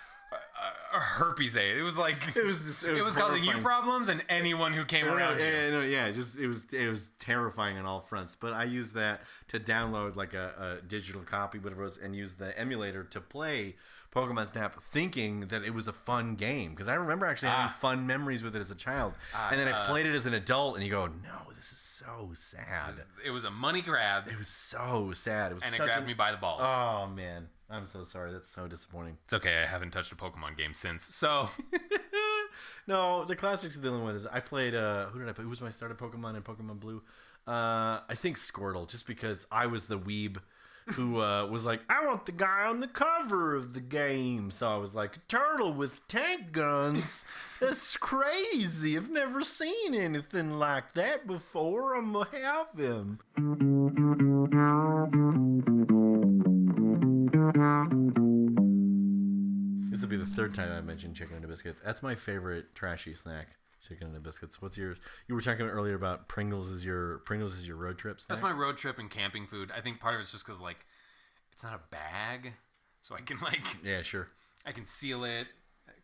a herpes aid. It was like it was causing you problems and anyone who came around you. It was terrifying on all fronts. But I used that to download like a digital copy, whatever it was, and use the emulator to play Pokemon Snap, thinking that it was a fun game because I remember actually having fun memories with it as a child. And then I played it as an adult, and you go, no, this is so sad. It was a money grab. It was so sad. It grabbed me by the balls. Oh man. I'm so sorry. That's so disappointing. It's okay. I haven't touched a Pokemon game since. So, no, the classics are the only one. I played. Who did I play? Who was my starter Pokemon in Pokemon Blue? I think Squirtle, just because I was the weeb who was like, I want the guy on the cover of the game. So I was like, a turtle with tank guns. That's crazy. I've never seen anything like that before. I'm gonna have him. This will be the third time I mentioned chicken and a biscuit. That's my favorite trashy snack, chicken and a biscuits. What's yours? You were talking earlier about Pringles is your road trip snack? That's my road trip and camping food. I think part of it's just because like it's not a bag, so I can like I can seal it,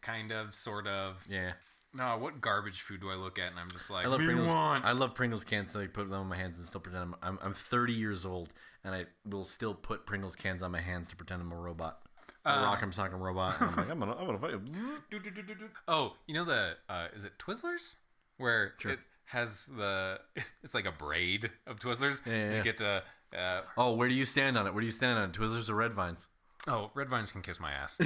kind of, sort of. Yeah. No, what garbage food do I look at and I'm just like, I love Pringles. I love Pringles cans, so I put them on my hands and still pretend I'm 30 years old, and I will still put Pringles cans on my hands to pretend I'm a robot. A rock'em sock'em robot. And I'm like, I'm gonna fight him. Oh, you know is it Twizzlers? Where it has it's like a braid of Twizzlers. Yeah. You get to. Where do you stand on it? Where do you stand on it? Twizzlers or Red Vines? Oh, Red Vines can kiss my ass.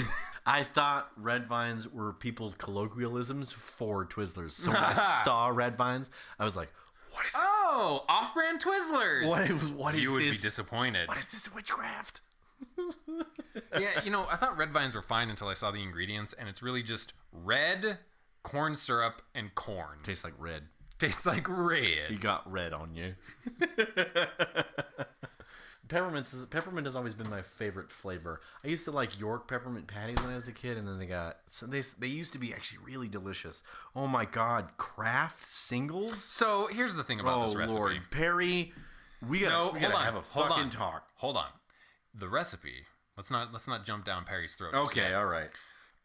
I thought Red Vines were people's colloquialisms for Twizzlers. So when I saw Red Vines, I was like, what is this? Oh, off-brand Twizzlers. What is this? You would be disappointed. What is this witchcraft? Yeah, I thought Red Vines were fine until I saw the ingredients, and it's really just red, corn syrup, and corn. Tastes like red. Tastes like red. You got red on you. Peppermint has always been my favorite flavor. I used to like York peppermint patties when I was a kid, and then they used to be actually really delicious. Oh my God, Kraft singles. So here's the thing about this recipe. Lord, Perry, we gotta have a fucking talk. Hold on, the recipe. Let's not jump down Perry's throat. Okay, all right.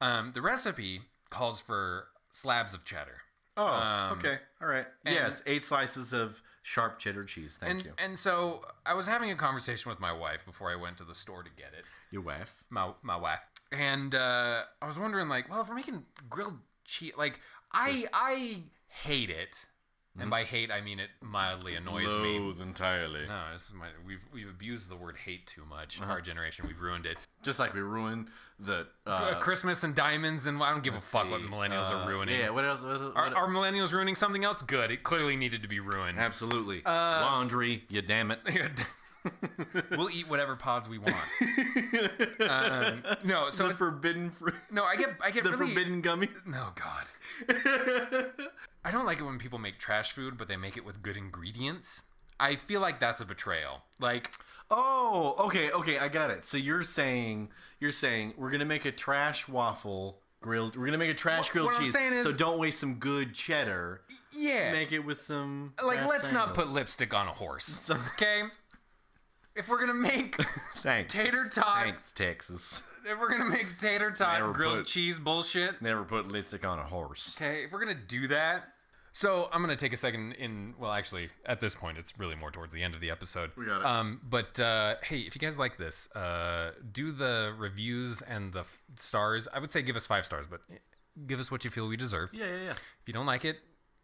The recipe calls for slabs of cheddar. Oh, okay. All right. Yes, 8 slices of sharp cheddar cheese. Thank you. And so I was having a conversation with my wife before I went to the store to get it. Your wife? My wife. And I was wondering, like, well, if we're making grilled cheese, like, I hate it. And by hate, I mean it mildly annoys me. Loathe entirely. No, we've abused the word hate too much. Our generation, we've ruined it. Just like we ruined the Christmas and diamonds, and I don't give a fuck what millennials are ruining. Yeah, what else? Are millennials ruining something else? Good. It clearly needed to be ruined. Absolutely. Laundry, you damn it. We'll eat whatever pods we want. No, so the forbidden fruit. No, I get the really, forbidden gummy. No, God. I don't like it when people make trash food, but they make it with good ingredients. I feel like that's a betrayal. Like, oh, okay, I got it. So you're saying we're gonna make a trash waffle grilled. We're gonna make a trash grilled what cheese. I'm saying is, so don't waste some good cheddar. Yeah. Make it with some. Like, let's not put lipstick on a horse. Okay. If we're gonna make tater tot. Thanks, Texas. If we're gonna make tater tot grilled cheese bullshit. Never put lipstick on a horse. Okay, if we're gonna do that. So I'm gonna take a second well, actually, at this point, it's really more towards the end of the episode. We got it. But hey, if you guys like this, do the reviews and the stars. I would say give us 5 stars, but give us what you feel we deserve. Yeah. If you don't like it,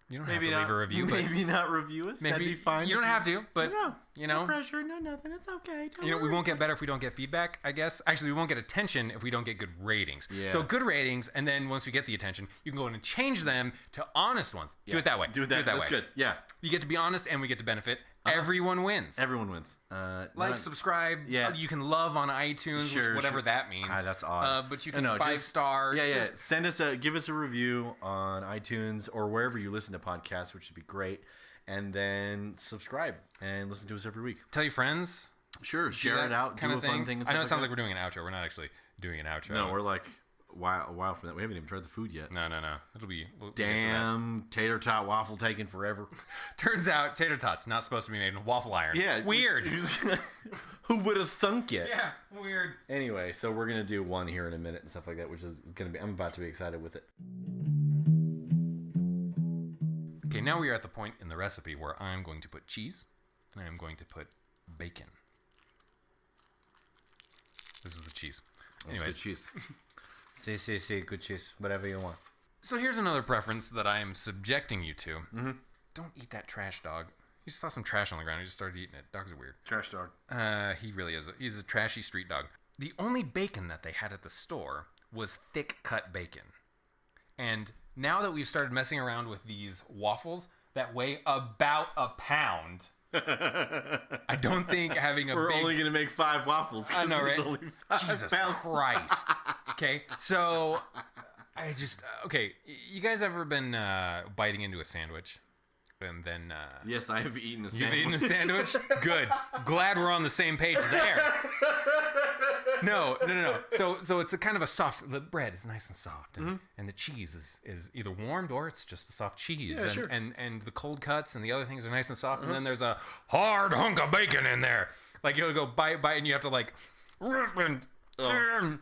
you don't maybe have to leave a review. Maybe not review us. That'd be fine. You don't have to, but no no pressure, no nothing. It's okay. We won't get better if we don't get feedback, I guess. Actually, we won't get attention if we don't get good ratings. Yeah. So good ratings, and then once we get the attention, you can go in and change them to honest ones. Yeah. Do it that way. Do it that way. That's good. Yeah. You get to be honest, and we get to benefit. Everyone wins. Everyone wins. Subscribe. Yeah. You can love on iTunes, whatever that means. That's odd. But you can 5 stars. Yeah. Give us a review on iTunes or wherever you listen to podcasts, which would be great. And then subscribe and listen to us every week. Tell your friends. Sure. Share it out. Do a fun thing. I know it sounds like we're doing an outro. We're not actually doing an outro. No, we're like wow for that. We haven't even tried the food yet. No. It'll be damn tater tot waffle taking forever. Turns out tater tots not supposed to be made in a waffle iron. Yeah, weird. Who would have thunk it? Yeah, weird. Anyway, so we're gonna do one here in a minute and stuff like that, which is gonna be. I'm about to be excited with it. Okay, now we are at the point in the recipe where I'm going to put cheese and I'm going to put bacon. This is the cheese. Anyways, good cheese. See, good cheese. Whatever you want. So here's another preference that I am subjecting you to. Mm-hmm. Don't eat that trash dog. He just saw some trash on the ground. He just started eating it. Dogs are weird. Trash dog. He really is. He's a trashy street dog. The only bacon that they had at the store was thick cut bacon. And now that we've started messing around with these waffles that weigh about a pound, I don't think having We're only going to make 5 waffles. I know, right? Only 5 Jesus pounds. Christ. Okay, so okay, you guys ever been biting into a sandwich? And then yes, I have eaten a sandwich. You've eaten a sandwich? Good. Glad we're on the same page there. No. So it's a kind of a soft. The bread is nice and soft, and the cheese is either warmed or it's just a soft cheese. Yeah, sure. And the cold cuts and the other things are nice and soft, and then there's a hard hunk of bacon in there. Like you'll go bite, and you have to like.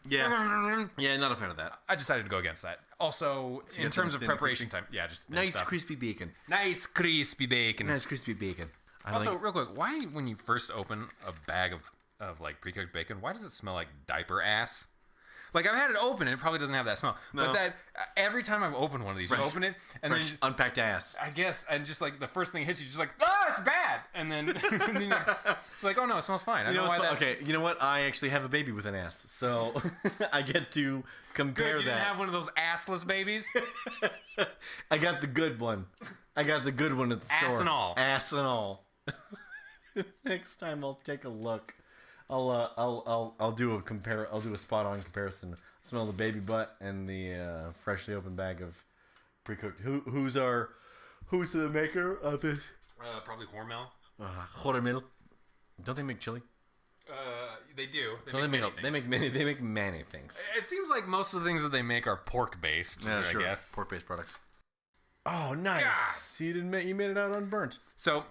Yeah, not a fan of that. I decided to go against that. Also, in terms of preparation time, just nice crispy bacon. Nice crispy bacon. Also, real quick, why when you first open a bag of like pre-cooked bacon, why does it smell like diaper ass? Like I've had it open and it probably doesn't have that smell. No. But that every time I've opened one of these, you open it and then unpacked ass. I guess, and just like the first thing hits you, just like, it's bad, and then you're like, oh no, it smells fine. I know why that. Okay, you know what? I actually have a baby with an ass, so I get to compare Good, you didn't have one of those assless babies. I got the good one. I got the good one at the store. Ass and all. Next time I'll take a look. I'll do a spot on comparison. Smell the baby butt and the freshly opened bag of pre-cooked. Who's the maker of this? Probably Hormel. Hormel. Don't they make chili? They do. They make many things. It seems like most of the things that they make are pork based. Yeah, sure. I guess pork based products. Oh, nice. You made it out unburnt. So.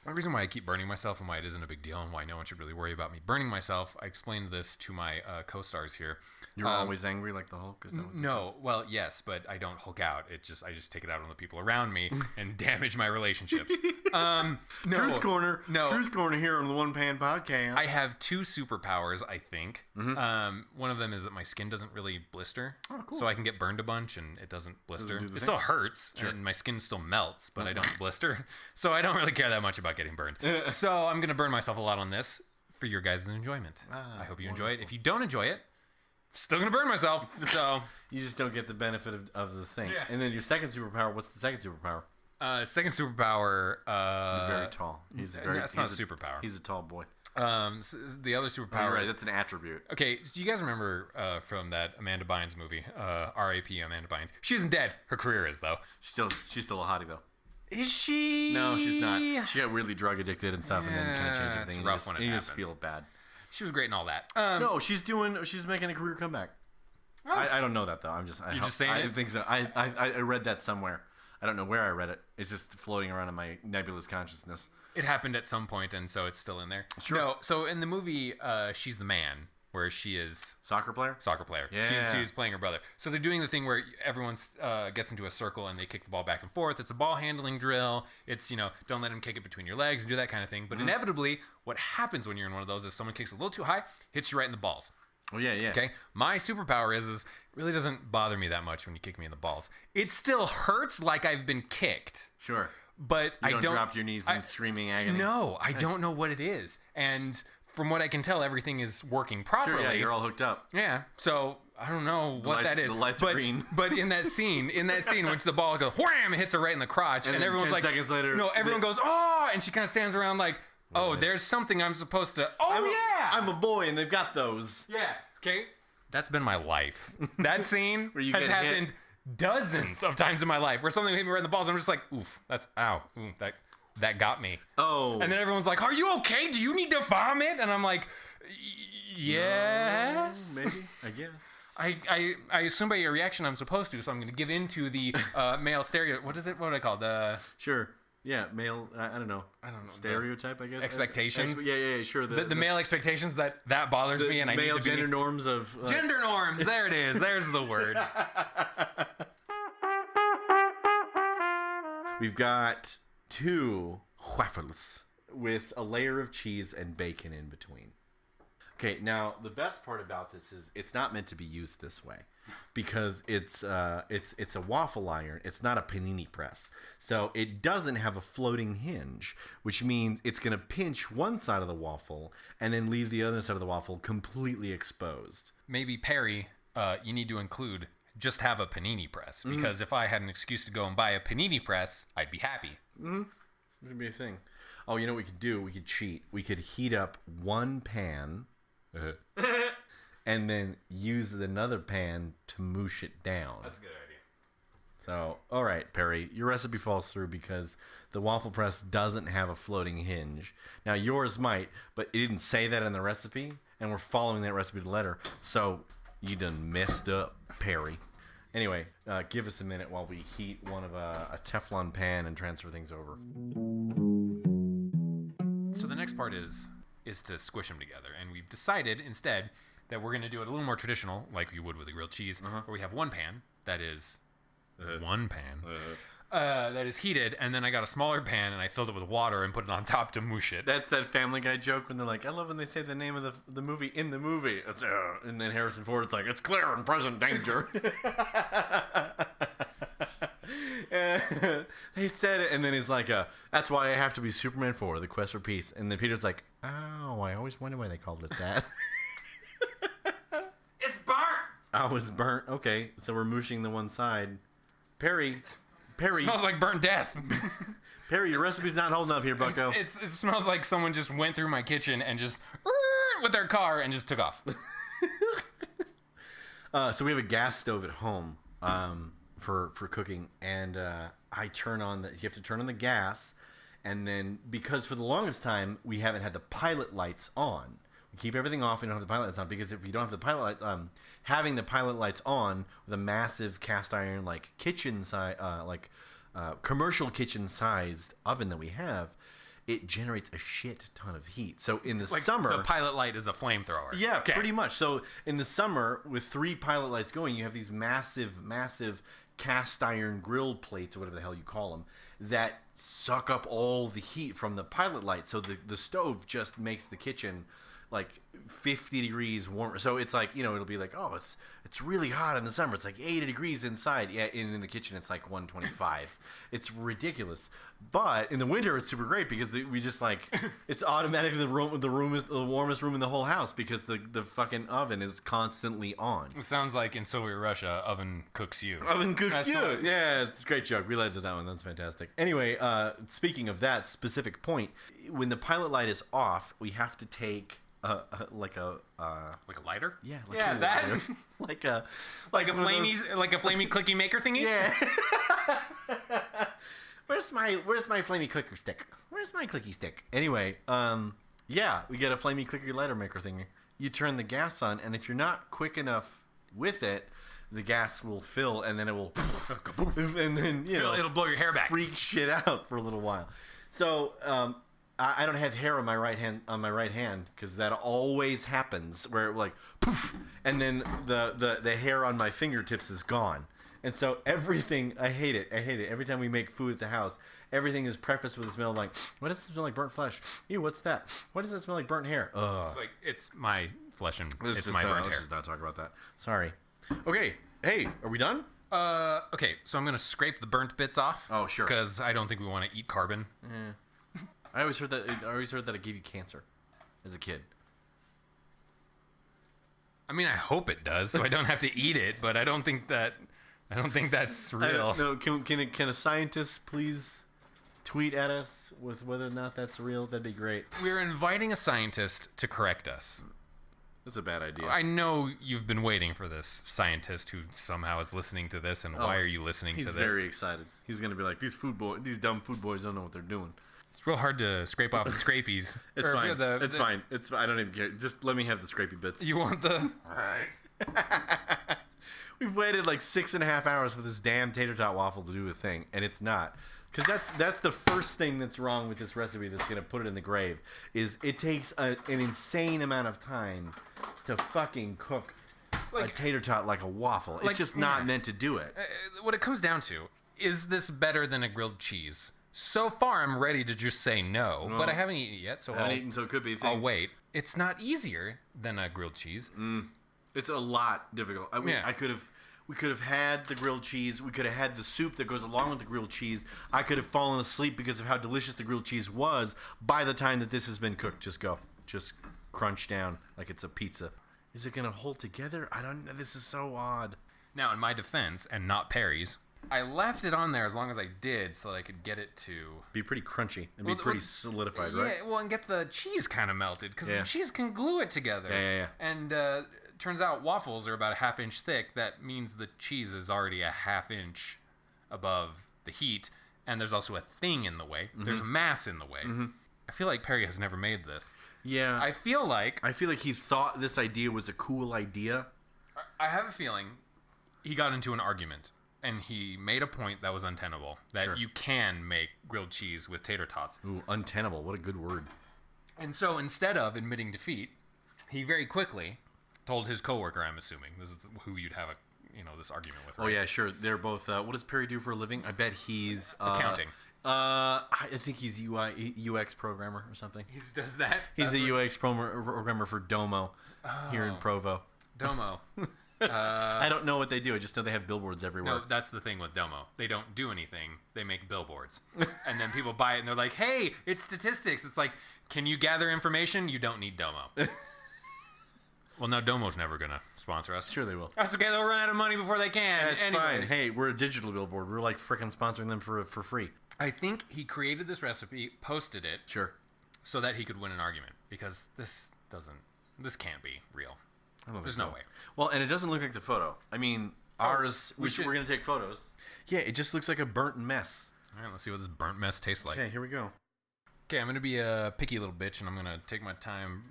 The reason why I keep burning myself and why it isn't a big deal and why no one should really worry about me burning myself, I explained this to my co-stars here. You're always angry like the Hulk? Is that what this is? Well, yes, but I don't Hulk out. I just take it out on the people around me and damage my relationships. Truth Corner. No. Truth Corner here on the One Pan Podcast. I have 2 superpowers, I think. Mm-hmm. One of them is that my skin doesn't really blister. Oh, cool. So I can get burned a bunch and it doesn't blister. It still hurts and my skin still melts, but I don't blister. So I don't really care that much about getting burned. So I'm going to burn myself a lot on this for your guys' enjoyment. I hope you enjoy it. If you don't enjoy it, still going to burn myself. So you just don't get the benefit of the thing. Yeah. And then your second superpower, what's the second superpower? Second superpower. He's very tall. That's not a superpower. He's a tall boy. The other superpower. Oh, right, that's an attribute. Okay, do you guys remember from that Amanda Bynes movie, R.A.P. Amanda Bynes? She isn't dead. Her career is, though. She's still a hottie, though. Is she? No, she's not. She got really drug addicted and stuff, and then kind of changed everything. It's rough when it happens. You just feel bad. She was great and all that. No, she's making a career comeback. Oh. I don't know that, though. You're just saying I it? think so. I read that somewhere. I don't know where I read it. It's just floating around in my nebulous consciousness. It happened at some point, and so it's still in there. Sure. No, so in the movie, she's the man, where she is soccer player. Yeah. She's playing her brother. So they're doing the thing where everyone gets into a circle and they kick the ball back and forth. It's a ball handling drill. It's, don't let him kick it between your legs and do that kind of thing. But inevitably, what happens when you're in one of those is someone kicks a little too high, hits you right in the balls. Oh, yeah. Okay? My superpower is it really doesn't bother me that much when you kick me in the balls. It still hurts like I've been kicked. Sure. But you don't drop to your knees in screaming agony. No, I don't know what it is. And from what I can tell, everything is working properly. Sure, yeah, you're all hooked up. Yeah, so I don't know what that is. The lights are green. But in that scene, when the ball goes wham, it hits her right in the crotch, and everyone's 10 like, seconds later, no, everyone goes, oh, and she kind of stands around like, oh, there's something I'm supposed to. I'm a boy, and they've got those. Yeah. Okay. That's been my life. That scene has happened dozens of times in my life where something hit me right in the balls. And I'm just like, oof, that got me. Oh. And then everyone's like, are you okay? Do you need to vomit? And I'm like, yes. No, maybe, I guess. I assume by your reaction I'm supposed to, so I'm going to give in to the male stereotype. What would I call it? Sure. Yeah, male, I don't know. Stereotype, I guess. Expectations. Yeah, sure. The male expectations that bothers me, and I need to be... Male gender norms of... Gender norms, there it is. There's the word. We've got 2 waffles with a layer of cheese and bacon in between. Okay, now the best part about this is it's not meant to be used this way because it's a waffle iron. It's not a panini press, so it doesn't have a floating hinge, which means it's going to pinch one side of the waffle and then leave the other side of the waffle completely exposed. Maybe Perry, you need to include just have a panini press because if I had an excuse to go and buy a panini press, I'd be happy. It would be a thing. Oh, you know what we could do? We could cheat. We could heat up one pan. And then use another pan to moosh it down. That's a good idea. So, all right, Perry, your recipe falls through because the waffle press doesn't have a floating hinge. Now, yours might, but it didn't say that in the recipe, and we're following that recipe to the letter. So, you done messed up, Perry. Anyway, give us a minute while we heat one of a Teflon pan and transfer things over. So the next part is to squish them together. And we've decided instead that we're going to do it a little more traditional, like we would with a grilled cheese, where we have one pan that is that is heated, and then I got a smaller pan and I filled it with water and put it on top to moosh it. That's that Family Guy joke when they're like, I love when they say the name of the movie in the movie. And then Harrison Ford's like, it's clear and present danger. They said it, and then he's like, that's why I have to be Superman 4, The Quest for Peace. And then Peter's like, oh, I always wonder why they called it that. It's burnt! Oh, it's burnt. Okay, so we're mooshing the one side. Perry. Smells like burnt death. Perry, your recipe's not holding up here, bucko. It smells like someone just went through my kitchen and just with their car and just took off. So we have a gas stove at home for cooking, and I turn on you have to turn on the gas, and then because for the longest time we haven't had the pilot lights on. We keep everything off and don't have the pilot lights on because if you don't have the pilot lights, having the pilot lights on with a massive cast iron like kitchen size, commercial kitchen sized oven that we have, it generates a shit ton of heat. So in the summer, the pilot light is a flamethrower. Yeah, okay. Pretty much. So in the summer, with 3 pilot lights going, you have these massive cast iron grill plates or whatever the hell you call them that suck up all the heat from the pilot light. So the stove just makes the kitchen like 50 degrees warmer. So it's like, it'll be like, oh, it's really hot in the summer. It's like 80 degrees inside. Yeah, in the kitchen it's like 125. It's ridiculous. But in the winter it's super great because we just like it's automatically the room is the warmest room in the whole house because the fucking oven is constantly on. It sounds like in Soviet Russia, oven cooks you. Oven cooks you. Yeah, it's a great joke. Related to that one. That's fantastic. Anyway, speaking of that specific point, when the pilot light is off, we have to take like a lighter? Yeah, that like a flamey clicky maker thingy? Yeah. Where's my flamey clicker stick? Where's my clicky stick? Anyway, yeah, we get a flamey clicker lighter maker thingy. You turn the gas on, and if you're not quick enough with it, the gas will fill, and then it will, and then it'll blow your hair back. Freak shit out for a little while. So I don't have hair on my right hand because that always happens where it like poof, and then the hair on my fingertips is gone. And so everything, I hate it. Every time we make food at the house, everything is prefaced with the smell of like, what does it smell like? Burnt flesh. Ew, what's that? What does it smell like? Burnt hair. Ugh. It's like, it's my flesh and it's my burnt hair. Let's just not talk about that. Sorry. Okay. Hey, are we done? Okay, so I'm going to scrape the burnt bits off. Oh, sure. Because I don't think we want to eat carbon. I always heard that it gave you cancer as a kid. I mean, I hope it does, so I don't have to eat it, but I don't think that's real. No, can a scientist please tweet at us with whether or not that's real? That'd be great. We're inviting a scientist to correct us. That's a bad idea. I know you've been waiting for this scientist who somehow is listening to this, and why are you listening to this? He's very excited. He's going to be like, these dumb food boys don't know what they're doing. It's real hard to scrape off the scrapies. It's fine. It's fine. It's fine. I don't even care. Just let me have the scrapey bits. You want the... All right. We've waited like 6.5 hours for this damn tater tot waffle to do a thing, and it's not. Because that's the first thing that's wrong with this recipe that's going to put it in the grave, is it takes an insane amount of time to fucking cook a tater tot like a waffle. It's just not meant to do it. What it comes down to, is this better than a grilled cheese? So far, I'm ready to just say no, but I haven't eaten it yet, so it could be a thing. I'll wait. It's not easier than a grilled cheese. It's a lot difficult. I mean, we could have had the grilled cheese. We could have had the soup that goes along with the grilled cheese. I could have fallen asleep because of how delicious the grilled cheese was by the time that this has been cooked. Just crunch down like it's a pizza. Is it going to hold together? I don't know. This is so odd. Now, in my defense, and not Perry's, I left it on there as long as I did so that I could get it to... be pretty crunchy and be pretty solidified, right? Yeah, well, and get the cheese kind of melted, because the cheese can glue it together. Yeah. And turns out waffles are about a half-inch thick. That means the cheese is already a half-inch above the heat, and there's also a thing in the way. Mm-hmm. There's mass in the way. Mm-hmm. I feel like Perry has never made this. Yeah. I feel like he thought this idea was a cool idea. I have a feeling he got into an argument. And he made a point that was untenable. That you can make grilled cheese with tater tots. Ooh, untenable. What a good word. And so instead of admitting defeat, he very quickly told his coworker, I'm assuming. This is who you'd have this argument with, right? Oh, yeah, sure. They're both... what does Perry do for a living? I bet he's... accounting. I think he's UX programmer or something. He does that? He's a UX programmer for Domo here in Provo. Domo. I don't know what they do. I just know they have billboards everywhere. No, that's the thing with Domo. They don't do anything. They make billboards. And then people buy it and they're like, hey, it's statistics. It's like, can you gather information? You don't need Domo. Well, now Domo's never going to sponsor us. Sure they will. That's okay. They'll run out of money before they can. That's fine. Hey, we're a digital billboard. We're like freaking sponsoring them for free. I think he created this recipe, posted it. Sure. So that he could win an argument. Because this can't be real. There's no way. Well, and it doesn't look like the photo. I mean, ours, we're going to take photos. Yeah, it just looks like a burnt mess. All right, let's see what this burnt mess tastes like. Okay, here we go. Okay, I'm going to be a picky little bitch, and I'm going to take my time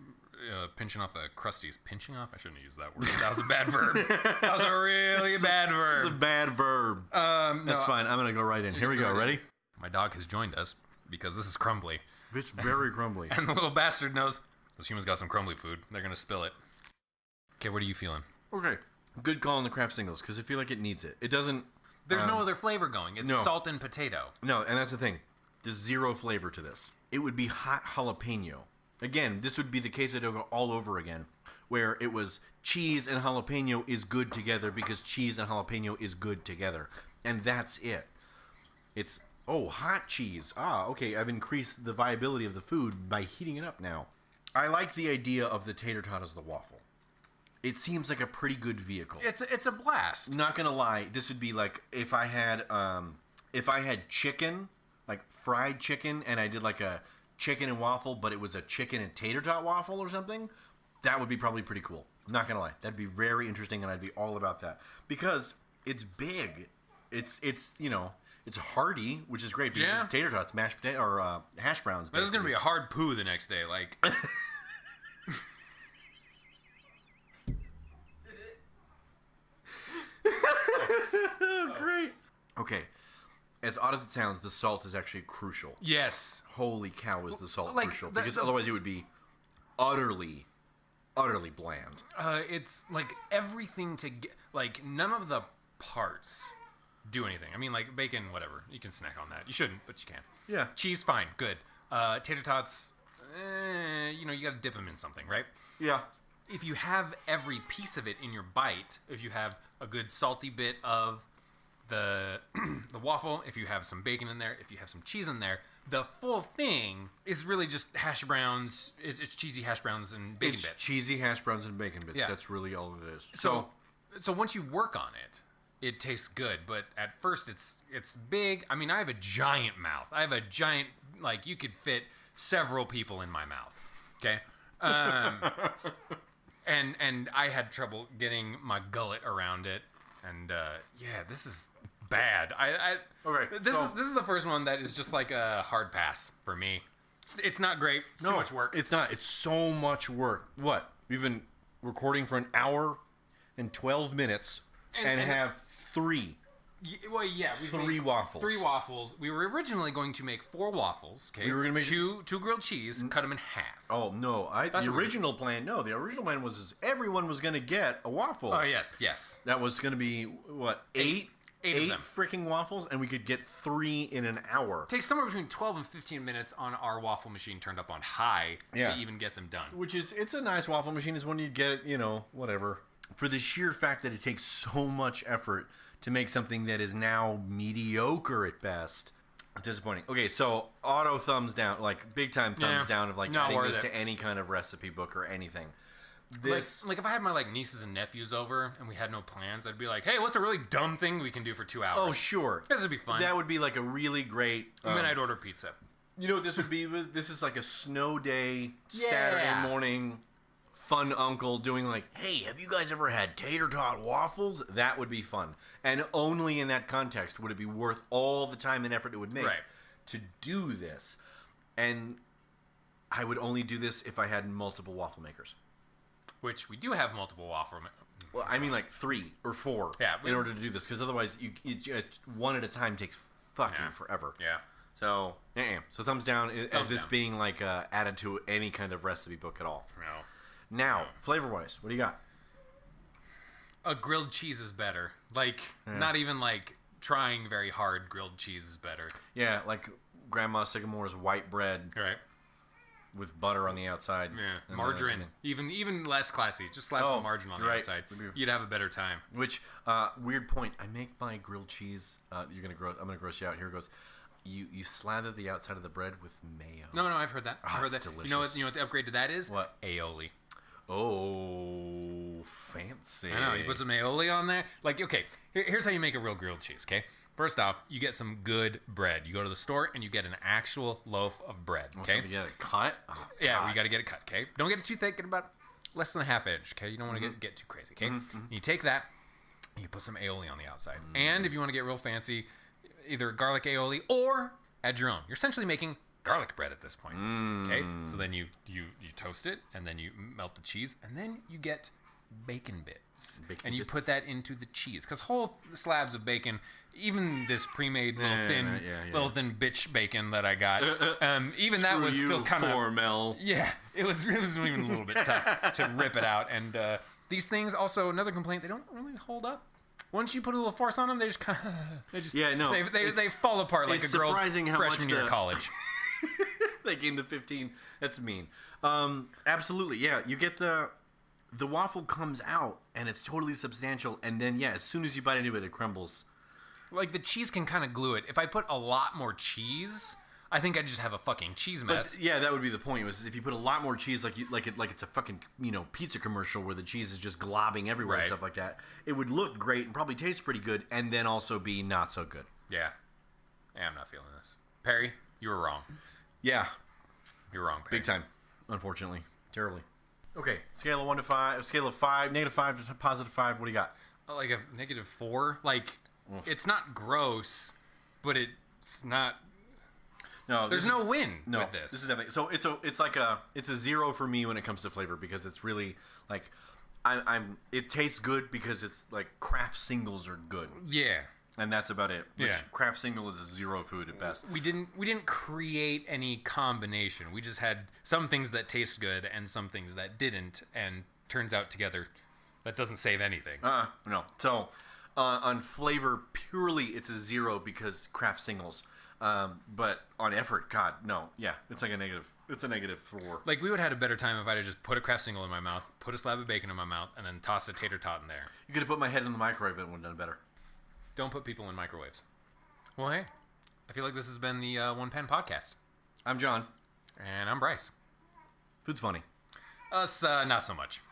pinching off the crusties. Pinching off? I shouldn't have used that word. That was a bad verb. That was a really bad verb. It's a bad verb. That's fine. I'm going to go right in. Here we go. Ready? My dog has joined us because this is crumbly. It's very crumbly. And the little bastard knows those humans got some crumbly food. They're going to spill it. Okay, what are you feeling? Okay. Good call on the Kraft singles, because I feel like it needs it. It doesn't... There's no other flavor going. It's salt and potato. No, and that's the thing. There's zero flavor to this. It would be hot jalapeno Again, this would be the queso de hoja all over again, where it was cheese and jalapeno is good together because cheese and jalapeno is good together. And that's it. It's, hot cheese. Okay, I've increased the viability of the food by heating it up now. I like the idea of the tater tot as the waffle. It seems like a pretty good vehicle. It's a blast. Not gonna lie, this would be like if I had chicken, like fried chicken, and I did like a chicken and waffle, but it was a chicken and tater tot waffle or something. That would be probably pretty cool. I'm not gonna lie, that'd be very interesting, and I'd be all about that because it's big. It's it's hearty, which is great because it's tater tots, mashed potato or hash browns. This is gonna be a hard poo the next day, like. Great. Okay. As odd as it sounds, the salt is actually crucial. Yes. Holy cow, is the salt crucial? Because otherwise it would be utterly bland. It's like everything to get, like none of the parts do anything. I mean, like bacon, whatever. You can snack on that. You shouldn't, but you can. Yeah. Cheese, fine, good. Tater tots, you got to dip them in something, right? Yeah. If you have every piece of it in your bite, if you have a good salty bit of the waffle, if you have some bacon in there, if you have some cheese in there, the full thing is really just hash browns. It's cheesy hash browns and bacon bits. It's cheesy hash browns and bacon bits. Yeah. That's really all it is. So once you work on it, it tastes good. But at first, it's big. I mean, I have a giant mouth. I have a giant, like, you could fit several people in my mouth. Okay? And I had trouble getting my gullet around it. And, this is bad. Okay, This is the first one that is just like a hard pass for me. It's not great. It's too much work. It's not. It's so much work. What? We've been recording for an hour and 12 minutes and have three. Well, yeah. Three waffles. 3 waffles. We were originally going to make 4 waffles. Okay. We were going to make two grilled cheese and cut them in half. Oh, no. The original plan was everyone was going to get a waffle. Oh, yes. That was going to be, what, 8 freaking waffles, and we could get 3 in an hour. It takes somewhere between 12 and 15 minutes on our waffle machine turned up on high to even get them done. It's a nice waffle machine. Is when you get it, whatever. For the sheer fact that it takes so much effort to make something that is now mediocre at best. It's disappointing. Okay, so auto thumbs down, like big time thumbs down of like adding this to any kind of recipe book or anything. This like if I had my like nieces and nephews over and we had no plans, I'd be like, hey, what's a really dumb thing we can do for 2 hours? Oh, sure. This would be fun. That would be like a really great. And then I'd order pizza. You know what this would be? This is like a snow day, Saturday morning. Fun uncle doing like, hey, have you guys ever had tater tot waffles? That would be fun. And only in that context would it be worth all the time and effort it would make to do this. And I would only do this if I had multiple waffle makers. Which we do have multiple waffle makers. Well, I mean like 3 or 4 in order to do this. Because otherwise, one at a time takes fucking forever. Yeah. So, so thumbs down as this being like added to any kind of recipe book at all. No. Now, flavor-wise, what do you got? A grilled cheese is better. Like, not even like trying very hard, grilled cheese is better. Yeah, like Grandma Sycamore's white bread. Right. With butter on the outside. Yeah, margarine. Even less classy. Just slap some margarine on the outside. You'd have a better time. Which, weird point. I make my grilled cheese. I'm gonna gross you out. Here it goes. You slather the outside of the bread with mayo. No, I've heard that. I've heard that. Delicious. You know what the upgrade to that is? What? Aioli. Oh, fancy. I know. You put some aioli on there. Like, okay, here's how you make a real grilled cheese, okay? First off, you get some good bread. You go to the store and you get an actual loaf of bread, okay? So you get it cut? Oh, yeah, we got to get it cut, okay? Don't get it too thick. Get about less than a half inch, okay? You don't want to get too crazy, okay? You take that and you put some aioli on the outside. And if you want to get real fancy, either garlic aioli or add your own. You're essentially making garlic bread at this point. Okay, so then you toast it, and then you melt the cheese, and then you get bacon bits, and you put that into the cheese. Because whole slabs of bacon, even this pre-made little thin bitch bacon that I got, even that was still kind of it was even a little bit tough to rip it out. And these things also, another complaint, they don't really hold up. Once you put a little force on them, they just kind of they fall apart like a girl's freshman year of college. They gained the 15. That's mean. Absolutely, yeah. You get the waffle comes out, and it's totally substantial, and then, yeah, as soon as you bite into it, it crumbles. Like, the cheese can kind of glue it. If I put a lot more cheese, I think I'd just have a fucking cheese mess. But, yeah, that would be the point. Was if you put a lot more cheese, like it's a fucking pizza commercial where the cheese is just globbing everywhere and stuff like that, it would look great and probably taste pretty good, and then also be not so good. Yeah, I'm not feeling this. Perry, you were wrong. Yeah, you're wrong, Perry. Big time. Unfortunately, terribly. Okay, scale of 1 to 5. Scale of 5, -5 to +5. What do you got? Like a -4. Like, it's not gross, but it's not. No, there's no win with this. This is definitely so. It's a 0 for me when it comes to flavor because it's really like it tastes good because it's like craft singles are good. Yeah. And that's about it. Which craft single is a 0 food at best. We didn't create any combination. We just had some things that taste good and some things that didn't, and turns out together that doesn't save anything. No. So on flavor purely, it's a 0 because craft singles. But on effort, God, no. Yeah, it's like a negative. It's a -4. Like, we would have had a better time if I'd have just put a craft single in my mouth, put a slab of bacon in my mouth, and then tossed a tater tot in there. You could have put my head in the microwave and it would have done better. Don't put people in microwaves. Well, hey, I feel like this has been the One Pan Podcast. I'm John. And I'm Bryce. Food's funny. Us, not so much.